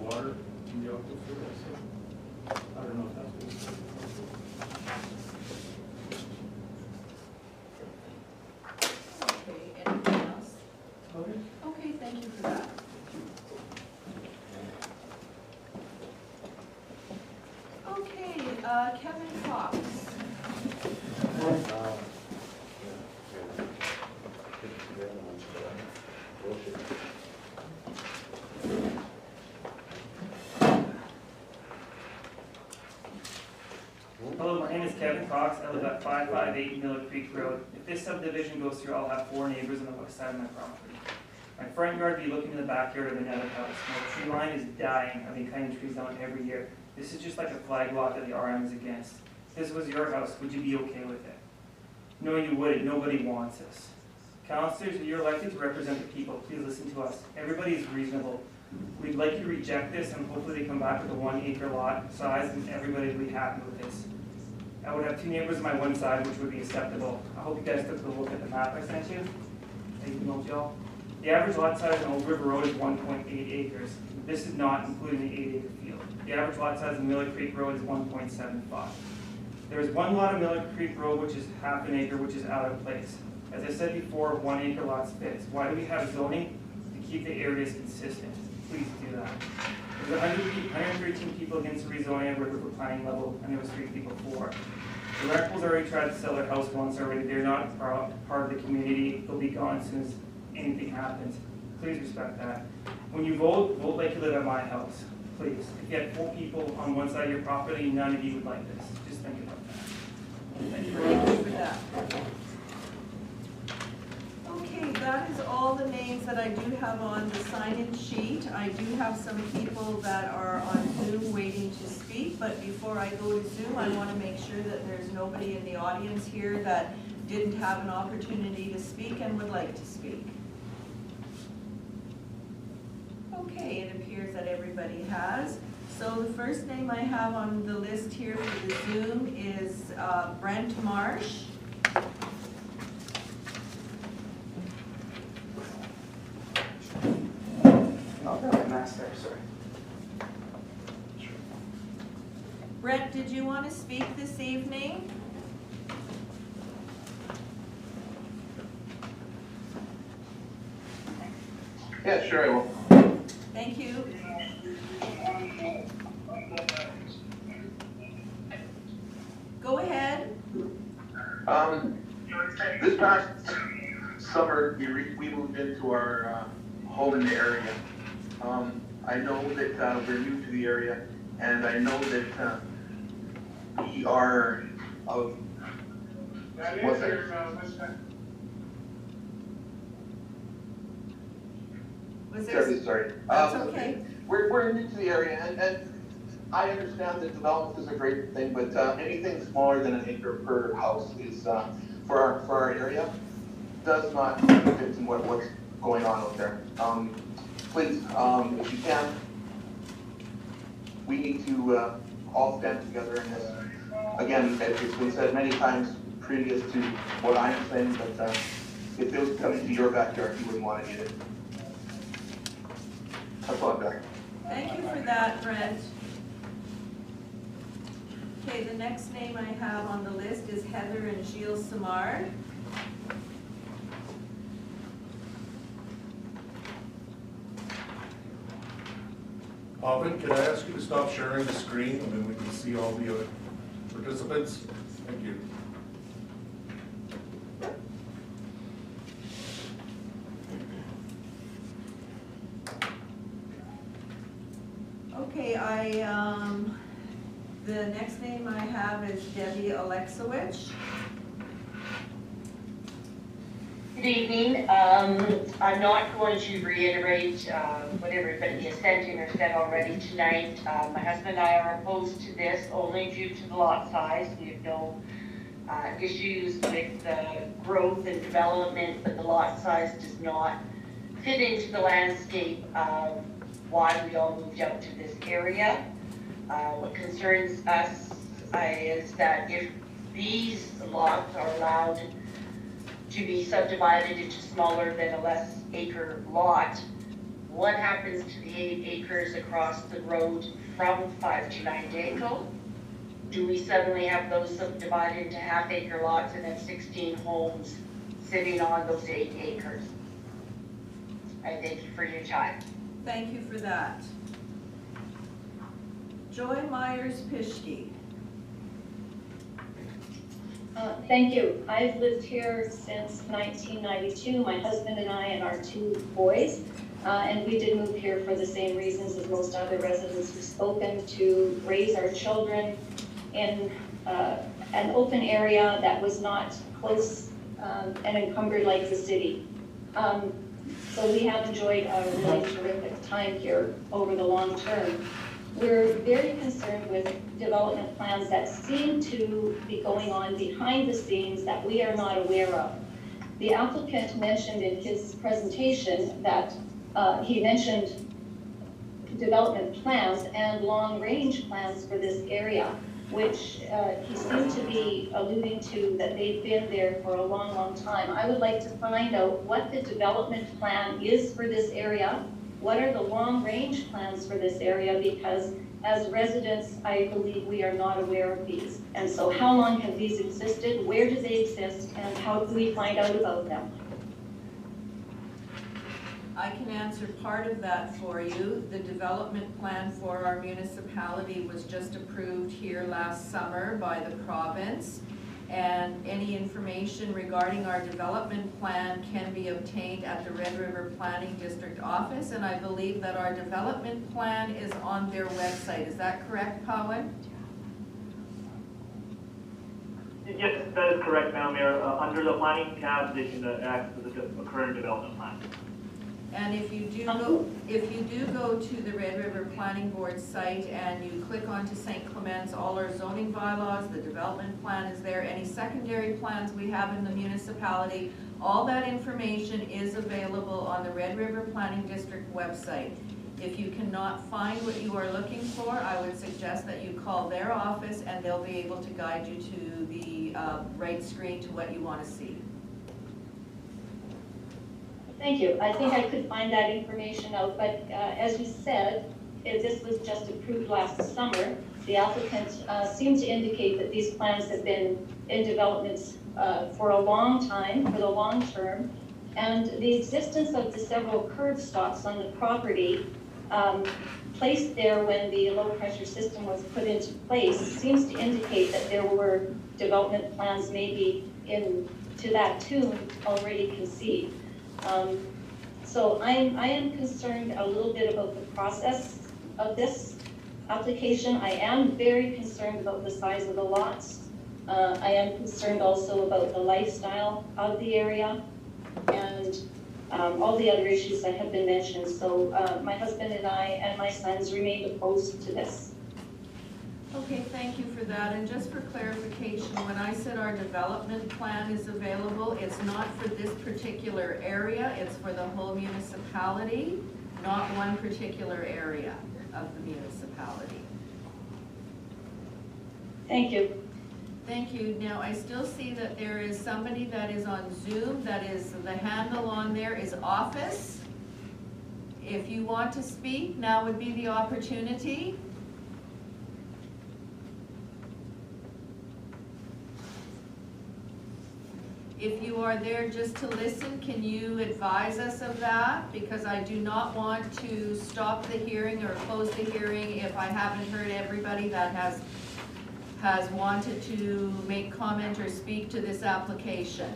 water in the aquifer also. I don't know if that's been said. Okay, anything else? Okay. Okay, thank you for that. Okay, Kevin Cox. Hello, my name is Kevin Cox. I live at 558 Miller Creek Road. If this subdivision goes through, I'll have 4 neighbors on the west side of my property. My front yard will be looking to the backyard of another house. My tree line is dying. I've been cutting trees down every year. This is just like a flag lot that the RM is against. If this was your house, would you be okay with it? No, you wouldn't. Nobody wants this. Councilors, you're elected to represent the people. Please listen to us. Everybody is reasonable. We'd like you to reject this, and hopefully they come back with a 1 acre lot size, and everybody will be happy with this. I would have 2 neighbors on my one side, which would be acceptable. I hope you guys took a look at the map I sent you. I emailed y'all. The average lot size on Old River Road is 1.8 acres. This is not including the 8 acre field. The average lot size on Miller Creek Road is 1.75. There is 1 lot on Miller Creek Road, which is half an acre, which is out of place. As I said before, 1 acre lots fits. Why do we have zoning? To keep the areas consistent. Please do that. There's 113 people against rezoning at River for planning level, and there was 3 people for. The Reckles already tried to sell their house once already. They're not part of the community. They'll be gone as soon as anything happens. Please respect that. When you vote, vote like you live at my house. Please. If you had 4 people on one side of your property, none of you would like this. Just think about that. Thank you very much. Thank you for that. Okay, that is all the names that I do have on the sign-in sheet. I do have some people that are on Zoom waiting to speak, but before I go to Zoom, I want to make sure that there's nobody in the audience here that didn't have an opportunity to speak and would like to speak. Okay, it appears that everybody has. So the first name I have on the list here for the Zoom is Brent Marsh. Brent, did you want to speak this evening? Yeah, sure, I will. Thank you. Go ahead. This past summer, we moved into our home in the area. I know that we're new to the area, and I know that we are of. What's that? Was there? Terribly sorry. That's okay. We're new to the area, and I understand that development is a great thing, but anything smaller than an acre per house is, for our area, does not fit in what's going on out there. Please, if you can, we need to all stand together in this. Again, it's been said many times previous to what I'm saying, but if it was coming to your backyard, you wouldn't want to get it. That's all I've got. Thank you for that, Brent. Okay, the next name I have on the list is Heather and Gilles Samard. Alvin, can I ask you to stop sharing the screen and then we can see all the other participants? Thank you. Okay, the next name I have is Debbie Alexowicz. Good evening. I'm not going to reiterate what everybody has said or said already tonight. My husband and I are opposed to this only due to the lot size. We have no issues with growth and development, but the lot size does not fit into the landscape of why we all moved out to this area. What concerns us is that if these lots are allowed to be subdivided into smaller than a less acre lot, what happens to the 8 acres across the road from 5 to 9 Daco? Do we suddenly have those subdivided into half-acre lots and have 16 homes sitting on those 8 acres? I thank you for your time. Thank you for that. Joy Myers-Pischke. Thank you. I've lived here since 1992, my husband and I and our 2 boys. And we did move here for the same reasons as most other residents who've spoken, to raise our children in an open area that was not close and encumbered like the city. So we have enjoyed a really terrific time here over the long term. We're very concerned with development plans that seem to be going on behind the scenes that we are not aware of. The applicant mentioned in his presentation that he mentioned development plans and long-range plans for this area, which he seemed to be alluding to that they've been there for a long, long time. I would like to find out what the development plan is for this area. What are the long-range plans for this area? Because as residents, I believe we are not aware of these. And so how long have these existed? Where do they exist? And how do we find out about them? I can answer part of that for you. The development plan for our municipality was just approved here last summer by the province. And any information regarding our development plan can be obtained at the Red River Planning District office, and I believe that our development plan is on their website. Is that correct, Pawan? Yes, that is correct, Madam Mayor. Under the planning tab, they can access the current development plan. And if you do go to the Red River Planning Board site and you click onto St. Clement's, all our zoning bylaws, the development plan is there, any secondary plans we have in the municipality, all that information is available on the Red River Planning District website. If you cannot find what you are looking for, I would suggest that you call their office and they'll be able to guide you to the right screen to what you want to see. Thank you. I think I could find that information out, but as you said, this was just approved last summer. The applicant seemed to indicate that these plans have been in development for a long time, for the long term, and the existence of the several curb stops on the property placed there when the low-pressure system was put into place seems to indicate that there were development plans maybe to that tune already conceived. So I am concerned a little bit about the process of this application. I am very concerned about the size of the lots. I am concerned also about the lifestyle of the area and all the other issues that have been mentioned. So my husband and I and my sons remain opposed to this. Okay, thank you for that. And just for clarification, when I said our development plan is available, it's not for this particular area, it's for the whole municipality, not one particular area of the municipality. Thank you. Thank you. Now, I still see that there is somebody that is on Zoom, that is, the handle on there is office. If you want to speak, now would be the opportunity. If you are there just to listen, can you advise us of that? Because I do not want to stop the hearing or close the hearing if I haven't heard everybody that has wanted to make comment or speak to this application.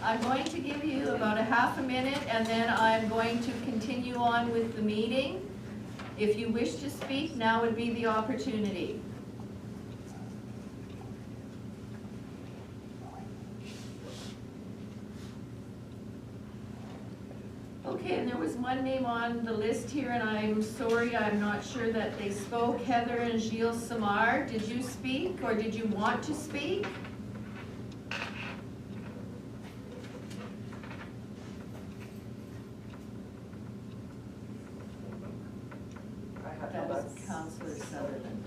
I'm going to give you about a half a minute and then I'm going to continue on with the meeting. If you wish to speak, now would be the opportunity. Okay, and there was one name on the list here and I'm sorry, I'm not sure that they spoke. Heather and Gilles Samar, did you speak or did you want to speak? That was Councillor Sutherland.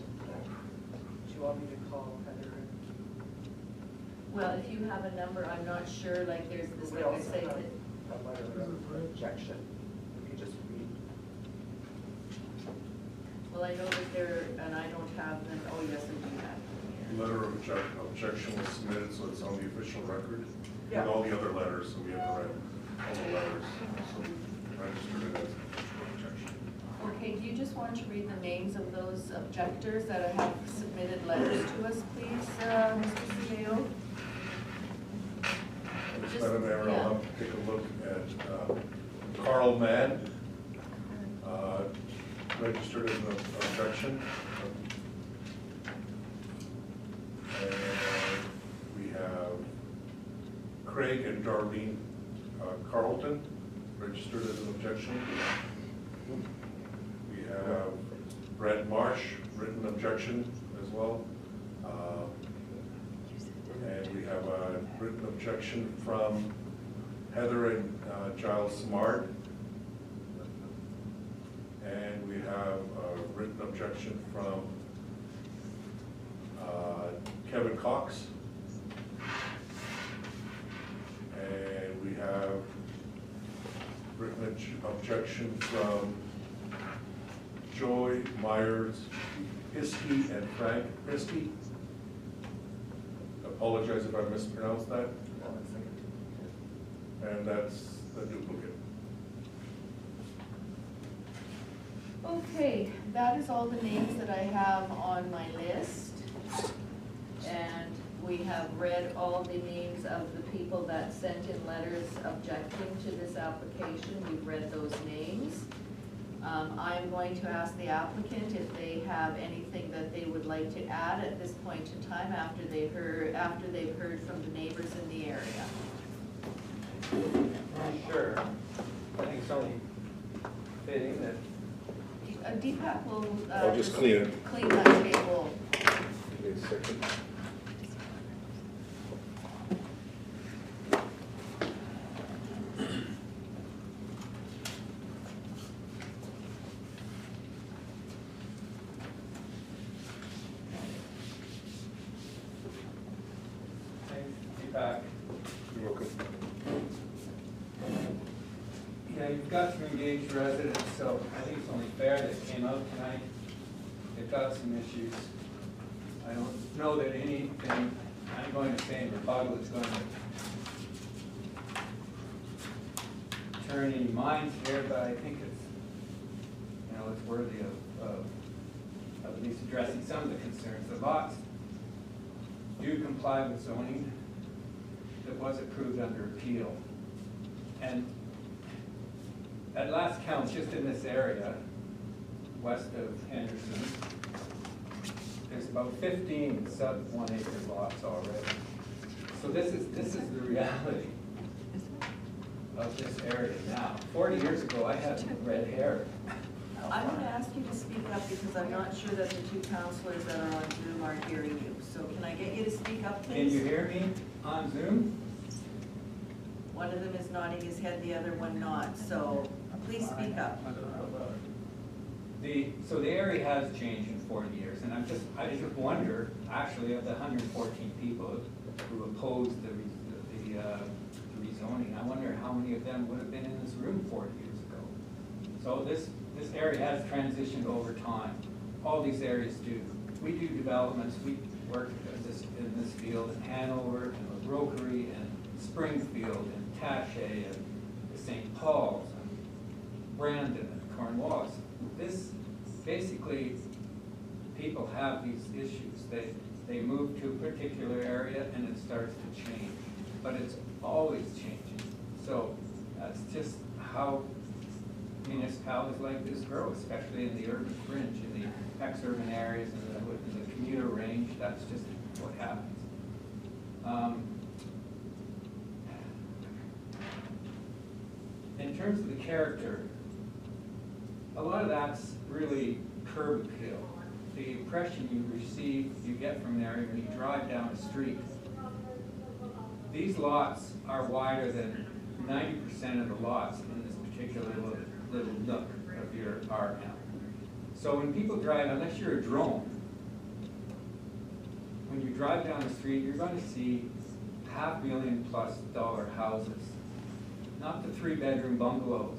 Do you want me to call Heather? Well, if you have a number, I'm not sure, like there's this, like I say, that. A letter of rejection. You can just read. Well, I know that there, and I don't have them, oh yes, I do have them here. Letter of objection was submitted, so it's on the official record. Yeah. With all the other letters, so we have to write all the letters, so we registered it as official objection. Okay, do you just want to read the names of those objectors that have submitted letters to us, please, Mr. Cedillo? Madam Mayor, I'll have to take a look at Carl Mann, registered as an objection. And we have Craig and Darlene Carlton, registered as an objection. We have Brent Marsh, written objection as well. And we have a written objection from Heather and Giles Smart. And we have a written objection from Kevin Cox. And we have written objection from Joy Myers Hiskey and Frank Hiskey. Apologize if I mispronounced that. And that's the duplicate. Okay, that is all the names that I have on my list. And we have read all the names of the people that sent in letters objecting to this application. We've read those names. I'm going to ask the applicant if they have anything that they would like to add at this point in time after they've heard from the neighbors in the area. Sure. I think it's only fitting that. Deepak will I'll just clean it. Clean that table. Give me a second. Back. You're welcome. Yeah, you've got some engaged residents, so I think it's only fair that it came out tonight. They've got some issues. I don't know that anything I'm going to say in rebuttal is going to turn any minds here, but I think it's, you know, it's worthy of at least addressing some of the concerns. The lots do comply with zoning that was approved under appeal. And at last count, just in this area, west of Henderson, there's about 15 sub 1 acre lots already. So this is the reality of this area now. 40 years ago, I had red hair. I'm going to ask you to speak up because I'm not sure that the two counselors that are on Zoom are hearing you. So can I get you to speak up, please? Can you hear me on Zoom? One of them is nodding his head, the other one not. So please speak up. So the area has changed in 40 years, and I just wonder, actually, of the 114 people who opposed the rezoning, I wonder how many of them would have been in this room 40 years ago. So this area has transitioned over time. All these areas do. We do developments. We work in this field in Hanover, and Rockery, and Springfield, and Taché, and St. Paul's, and Brandon, and Cornwallis. This, basically, people have these issues. They move to a particular area and it starts to change, but it's always changing. So that's just how municipalities like this grow, especially in the urban fringe, in the ex-urban areas, in the commuter range. That's just what happens. In terms of the character, a lot of that's really curb appeal. The impression you get from there when you drive down the street. These lots are wider than 90% of the lots in this particular little nook of your RM. So when people drive, unless you're a drone, when you drive down the street, you're going to see $500,000+ houses, not the 3-bedroom bungalows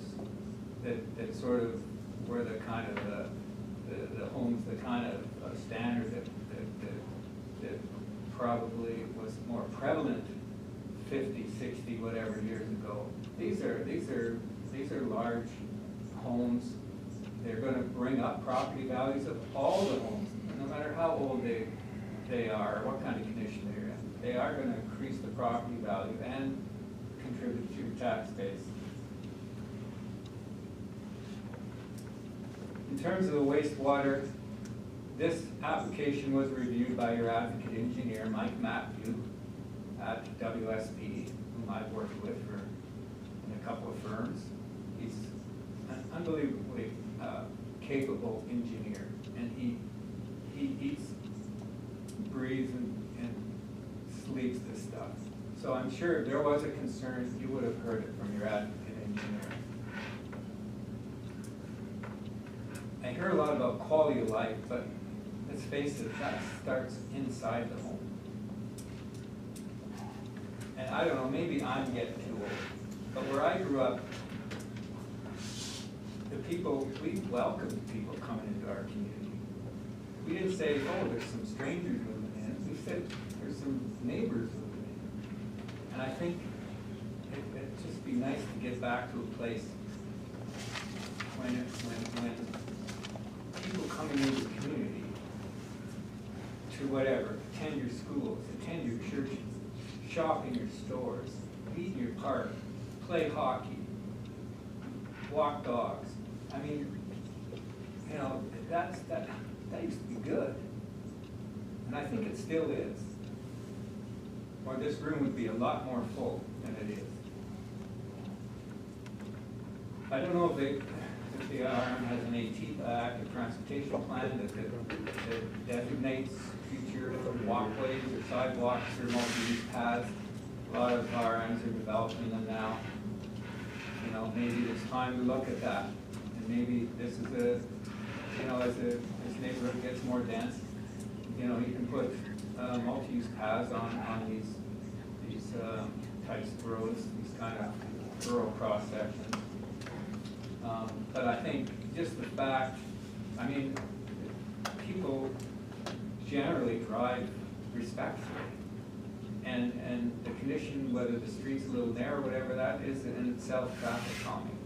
that sort of were the kind of the homes, the kind of standard that probably was more prevalent 50, 60, whatever years ago. These are large homes. They're going to bring up property values of all the homes, no matter how old they are, what kind of condition they're in. They are going to increase the property value and contribute to your tax base. In terms of the wastewater, this application was reviewed by your advocate engineer, Mike Matthew, at WSP, whom I've worked with in a couple of firms. He's an unbelievably capable engineer, and he eats, breathes, and sleeps this stuff. So I'm sure if there was a concern, you would have heard it from your advocate engineer. I hear a lot about quality of life, but let's face it, that starts inside the home. And I don't know, maybe I'm getting too old, but where I grew up, we welcomed people coming into our community. We didn't say, oh, there's some strangers moving in. We said, there's some neighbors moving in. And I think it'd just be nice to get back to a place when people coming into the community to whatever, attend your schools, attend your churches, shop in your stores, eat in your park, play hockey, walk dogs. I mean, you know, that used to be good. And I think it still is. Or this room would be a lot more full than it is. I don't know if the RM has an active transportation plan that designates future walkways or sidewalks or multi-use paths. A lot of RMs are developing them now. You know, maybe it's time to look at that. And maybe this is as this neighborhood gets more dense, you know, you can put multi-use paths on these types of roads, these kind of rural cross sections. But I think just the fact, I mean, people generally drive respectfully. And the condition, whether the street's a little narrow, whatever that is, in itself traffic calming.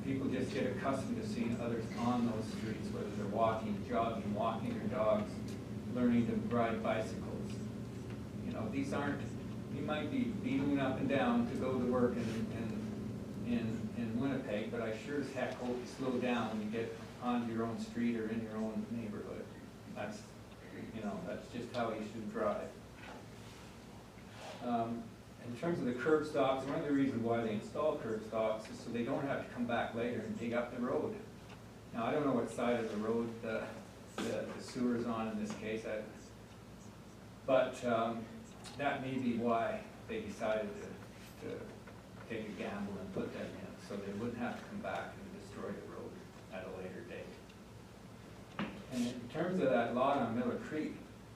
People just get accustomed to seeing others on those streets, whether they're walking, jogging, walking their dogs, learning to ride bicycles. You know, these aren't, you might be beating up and down to go to work in Winnipeg, but I sure as heck hope you slow down when you get onto your own street or in your own neighborhood. That's, you know, that's just how you should drive. In terms of the curb stops, one of the reasons why they install curb stops is so they don't have to come back later and dig up the road. Now, I don't know what side of the road the sewer's on in this case, but that may be why they decided to take a gamble and put them in, so they wouldn't have to come back and destroy the road at a later date. And in terms of that lot on Miller Creek,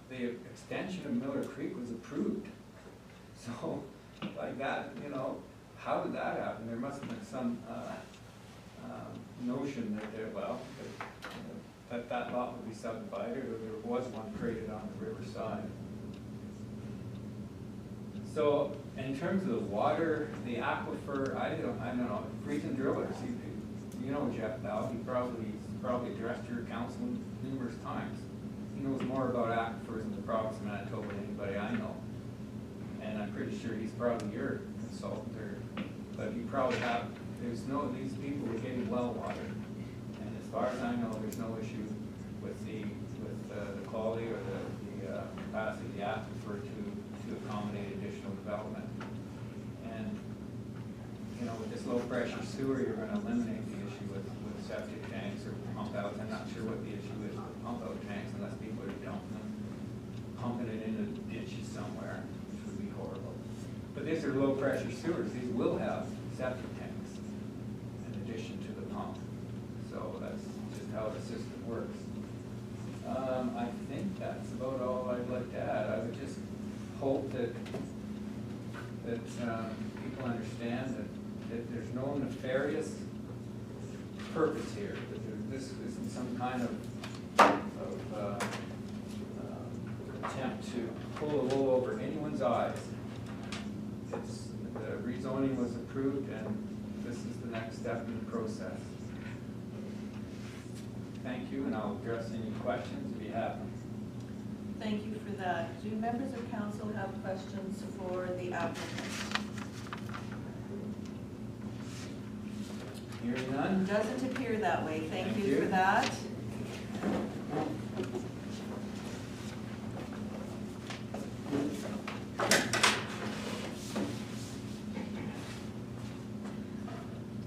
the extension of Miller Creek was approved. So, like that, you know, how did that happen? There must have been some notion that that lot would be subdivided, or there was one created on the riverside. So, in terms of the water, the aquifer, I don't know, freezing drillers, you know Jeff Bell, he's probably addressed your council numerous times. He knows more about aquifers in the province of Manitoba than anybody I know. And I'm pretty sure he's probably your consultant, but you probably have, these people are getting well water. And as far as I know, there's no issue with the quality or the capacity of the aquifer to accommodate additional development. And, you know, with this low pressure sewer, you're going to eliminate the issue with septic tanks or pump outs. I'm not sure what the issue is with pump out tanks unless people are dumping them, pumping it into ditches somewhere. But these are low pressure sewers. These will have septic tanks in addition to the pump. So that's just how the system works. I think that's about all I'd like to add. I would just hope that people understand that there's no nefarious purpose here. That this isn't some kind of attempt to pull the wool over anyone's eyes. The rezoning was approved, and this is the next step in the process. Thank you, and I'll address any questions if you have them. Thank you for that. Do members of council have questions for the applicant? Hearing none? Doesn't appear that way. Thank you you for that.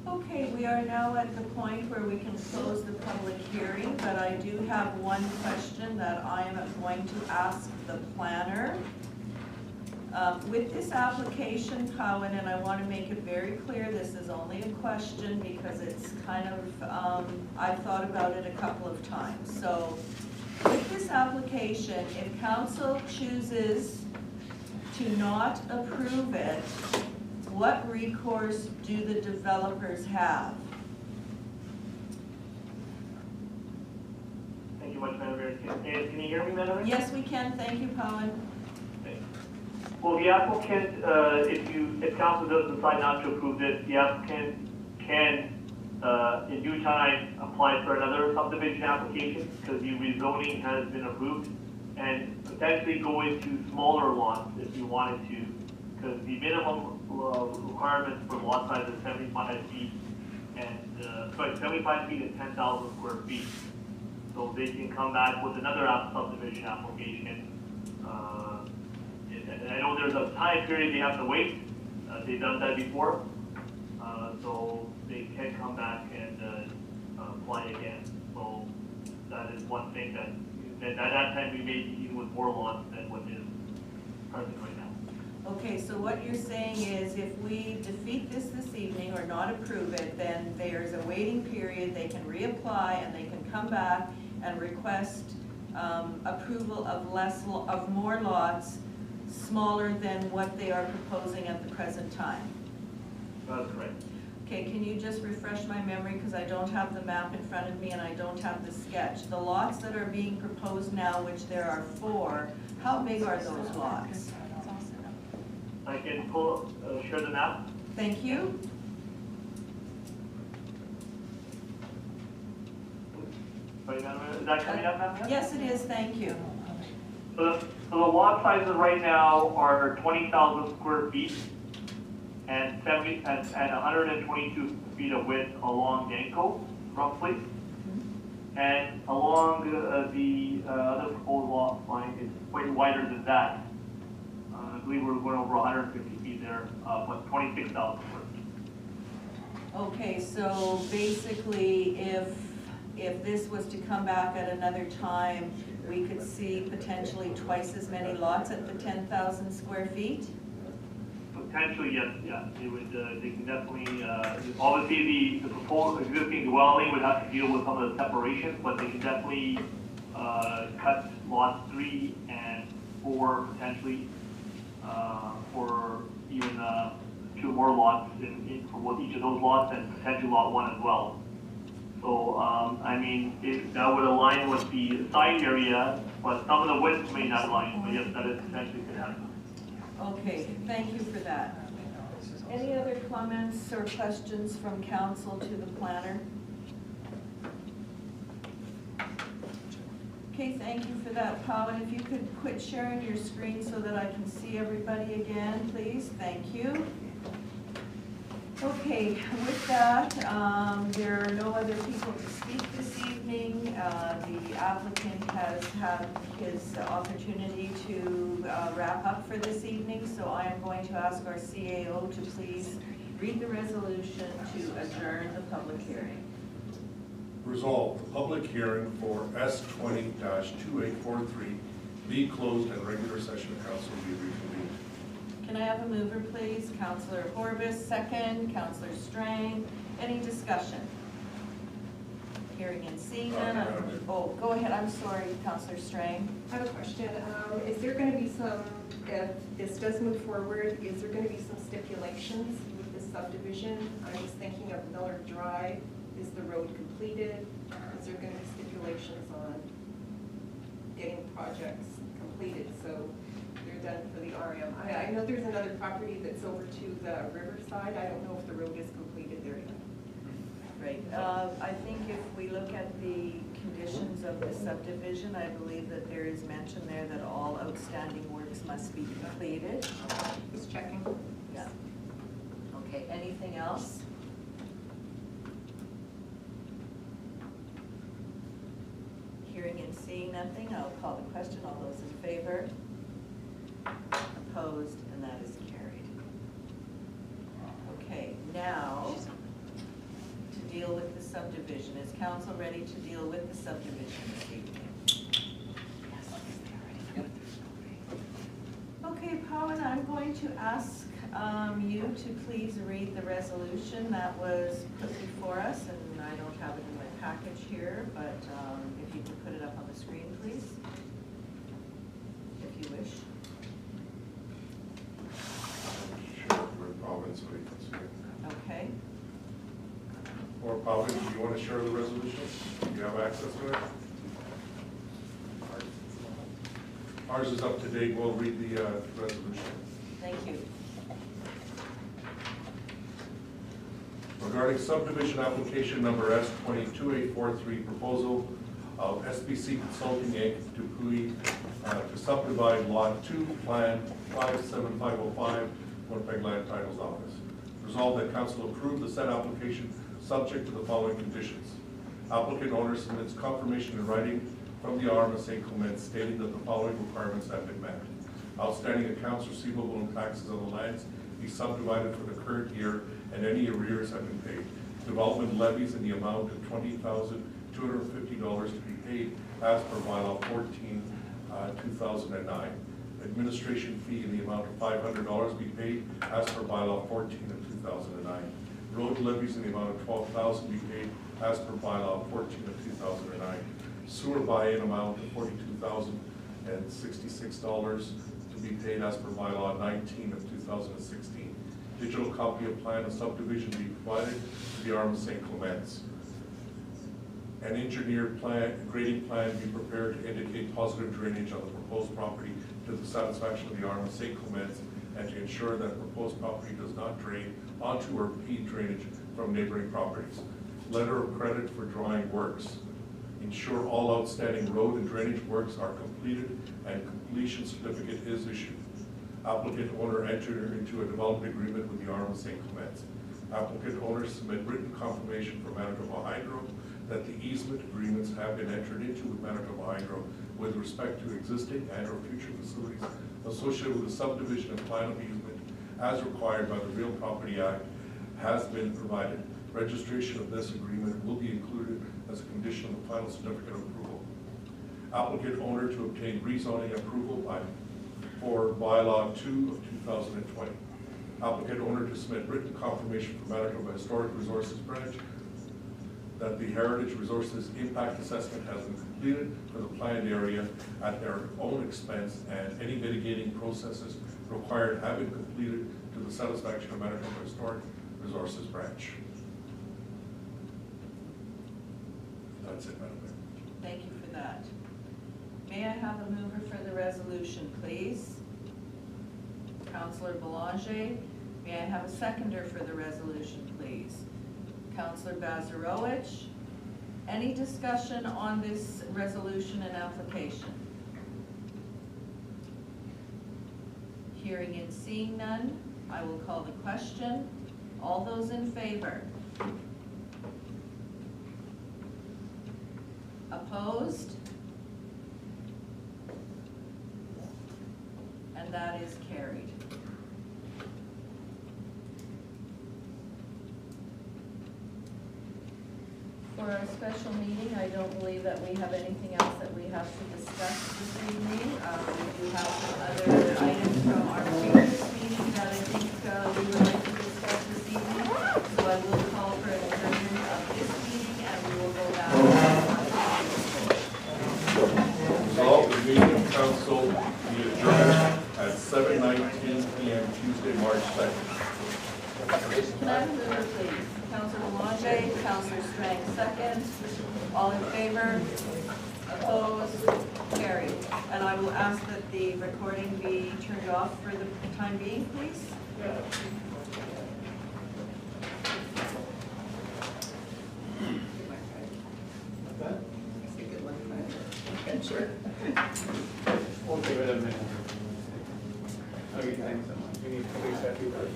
Okay, we are now at the point where we can close the public hearing, but I do have one question that I am going to ask the planner. With this application, Cowan, and I want to make it very clear, this is only a question because it's kind of, I've thought about it a couple of times. So with this application, if council chooses to not approve it, what recourse do the developers have? Thank you much, Madam Mayor. Can you hear me, Madam Mayor? Yes, we can. Thank you, Cowan. Well, the applicant, if council does decide not to approve this, the applicant can, in due time, apply for another subdivision application because the rezoning has been approved, and potentially go into smaller lots if you wanted to, because the minimum requirements for lot size is 75 feet, and 75 feet and 10,000 square feet. So they can come back with another subdivision application. And I know there's a time period they have to wait. They've done that before. So they can come back and apply again. So that is one thing that at that time we may be dealing with more lots than what is present right now. Okay, so what you're saying is if we defeat this evening or not approve it, then there's a waiting period, they can reapply and they can come back and request approval of more lots smaller than what they are proposing at the present time. That's correct. Okay, can you just refresh my memory, because I don't have the map in front of me and I don't have the sketch. The lots that are being proposed now, which there are 4, how big are those lots? I can share the map. Thank you. Is that coming up, ma'am? Yes, it is, thank you. So the lot sizes right now are 20,000 square feet and 122 feet of width along Danko, roughly. And along the other proposed lot line is quite wider than that. I believe we're going over 150 feet there, but 26,000 square feet. Okay, so basically, if this was to come back at another time, we could see potentially twice as many lots at the 10,000 square feet? Potentially, yes, yeah. They can definitely, obviously the proposed existing dwelling would have to deal with some of the separations, but they can definitely cut lots 3 and 4 potentially for even 2 more lots for each of those lots and potentially lot 1 as well. So, I mean, that would align with the side area, but some of the widths may not align, but yes, that is potentially could happen. Okay, thank you for that. Any other comments or questions from council to the planner? Okay, thank you for that, Paul. And if you could quit sharing your screen so that I can see everybody again, please. Thank you. Okay, with that, there are no other people to speak this evening. The applicant has had his opportunity to wrap up for this evening, so I am going to ask our CAO to please read the resolution to adjourn the public hearing. Resolved, the public hearing for S20-2843 be closed and regular session of council be reconvened. Can I have a mover, please? Councillor Horbis, second. Councillor Strang. Any discussion? Hearing and seeing none. Oh, go ahead. I'm sorry, Councillor Strang. I have a question. Is there going to be some, if this does move forward, is there going to be some stipulations with the subdivision? I was thinking of Miller Drive. Is the road completed? Is there going to be stipulations on getting projects completed so they're done for the RM? I know there's another property that's over to the riverside. I don't know if the road is completed there yet. Right. I think if we look at the conditions of the subdivision, I believe that there is mention there that all outstanding works must be completed. Just checking. Yeah. Okay, anything else? Hearing and seeing nothing, I'll call the question. All those in favor? Opposed, and that is carried. Okay, now to deal with the subdivision. Is council ready to deal with the subdivision this evening? Okay, Pawan, I'm going to ask you to please read the resolution that was put before us, and I don't have it in my package here, but if you could put it up on the screen, please, if you wish. So we can see it. Okay. Or Pawan, do you want to share the resolution? Do you have access to it? Ours is up to date. We'll read the resolution. Thank you. Regarding subdivision application number S-22843, proposal of SBC Consulting Inc. Dupuy to subdivide Lot 2, Plan 57505, Winnipeg Land Titles Office. Resolved that council approve the said application subject to the following conditions. Applicant owner submits confirmation in writing from the RMSA Clement stating that the following requirements have been met. Outstanding accounts receivable and taxes on the lands be subdivided for the current year and any arrears have been paid. Development levies in the amount of $20,250 to be paid as per bylaw 14, 2009. Administration fee in the amount of $500 be paid as per bylaw 14 of 2009. Road levies in the amount of $12,000 be paid as per bylaw 14 of 2009. Sewer buy-in amount of $42,066 to be paid as per bylaw 19 of 2016. digital copy of plan of subdivision be provided to the Arm of St. Clements. An engineered plan, grading plan be prepared to indicate positive drainage on the proposed property to the satisfaction of the Arm of St. Clements, and to ensure that proposed property does not drain onto or impede drainage from neighboring properties. Letter of credit for drawing works. Ensure all outstanding road and drainage works are completed and completion certificate is issued. Applicant owner enter into a development agreement with the Arm of St. Clements. Applicant owner submit written confirmation from Manitoba Hydro that the easement agreements have been entered into with Manitoba Hydro with respect to existing and or future facilities associated with the subdivision and plan of easement as required by the Real Property Act has been provided. Registration of this agreement will be included as a condition of the final certificate of approval. Applicant owner to obtain rezoning approval for bylaw 2 of 2020. Applicant owner to submit written confirmation from Manitoba Historic Resources Branch that the Heritage Resources Impact Assessment has been completed for the planned area at their own expense, and any mitigating processes required have been completed to the satisfaction of Manitoba Historic Resources Branch. That's it, Madam Mayor. Thank you for that. May I have a mover for the resolution, please? Councillor Belanger. May I have a seconder for the resolution, please? Councillor Bazarowicz. Any discussion on this resolution and application? Hearing and seeing none, I will call the question. All those in favor? Opposed? And that is carried. For our special meeting, I don't believe that we have anything else that we have to discuss this evening. We do have some other items from our previous meeting that I think we would like to discuss this evening. So I will call for an adjournment of this meeting, and we will go down. Resolved, the meeting of council be adjourned at 7:19 p.m. Tuesday, March 2nd. Can I have a mover, please? Councillor Belanger, Councillor Strang, second. All in favor? Opposed? Carried. And I will ask that the recording be turned off for the time being, please. Sure. We'll give it a minute. Okay, thanks so much. We need to fix that paper.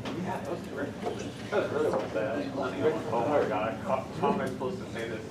Yeah, that was terrific. That was really well said. Oh my God, how am I supposed to say this?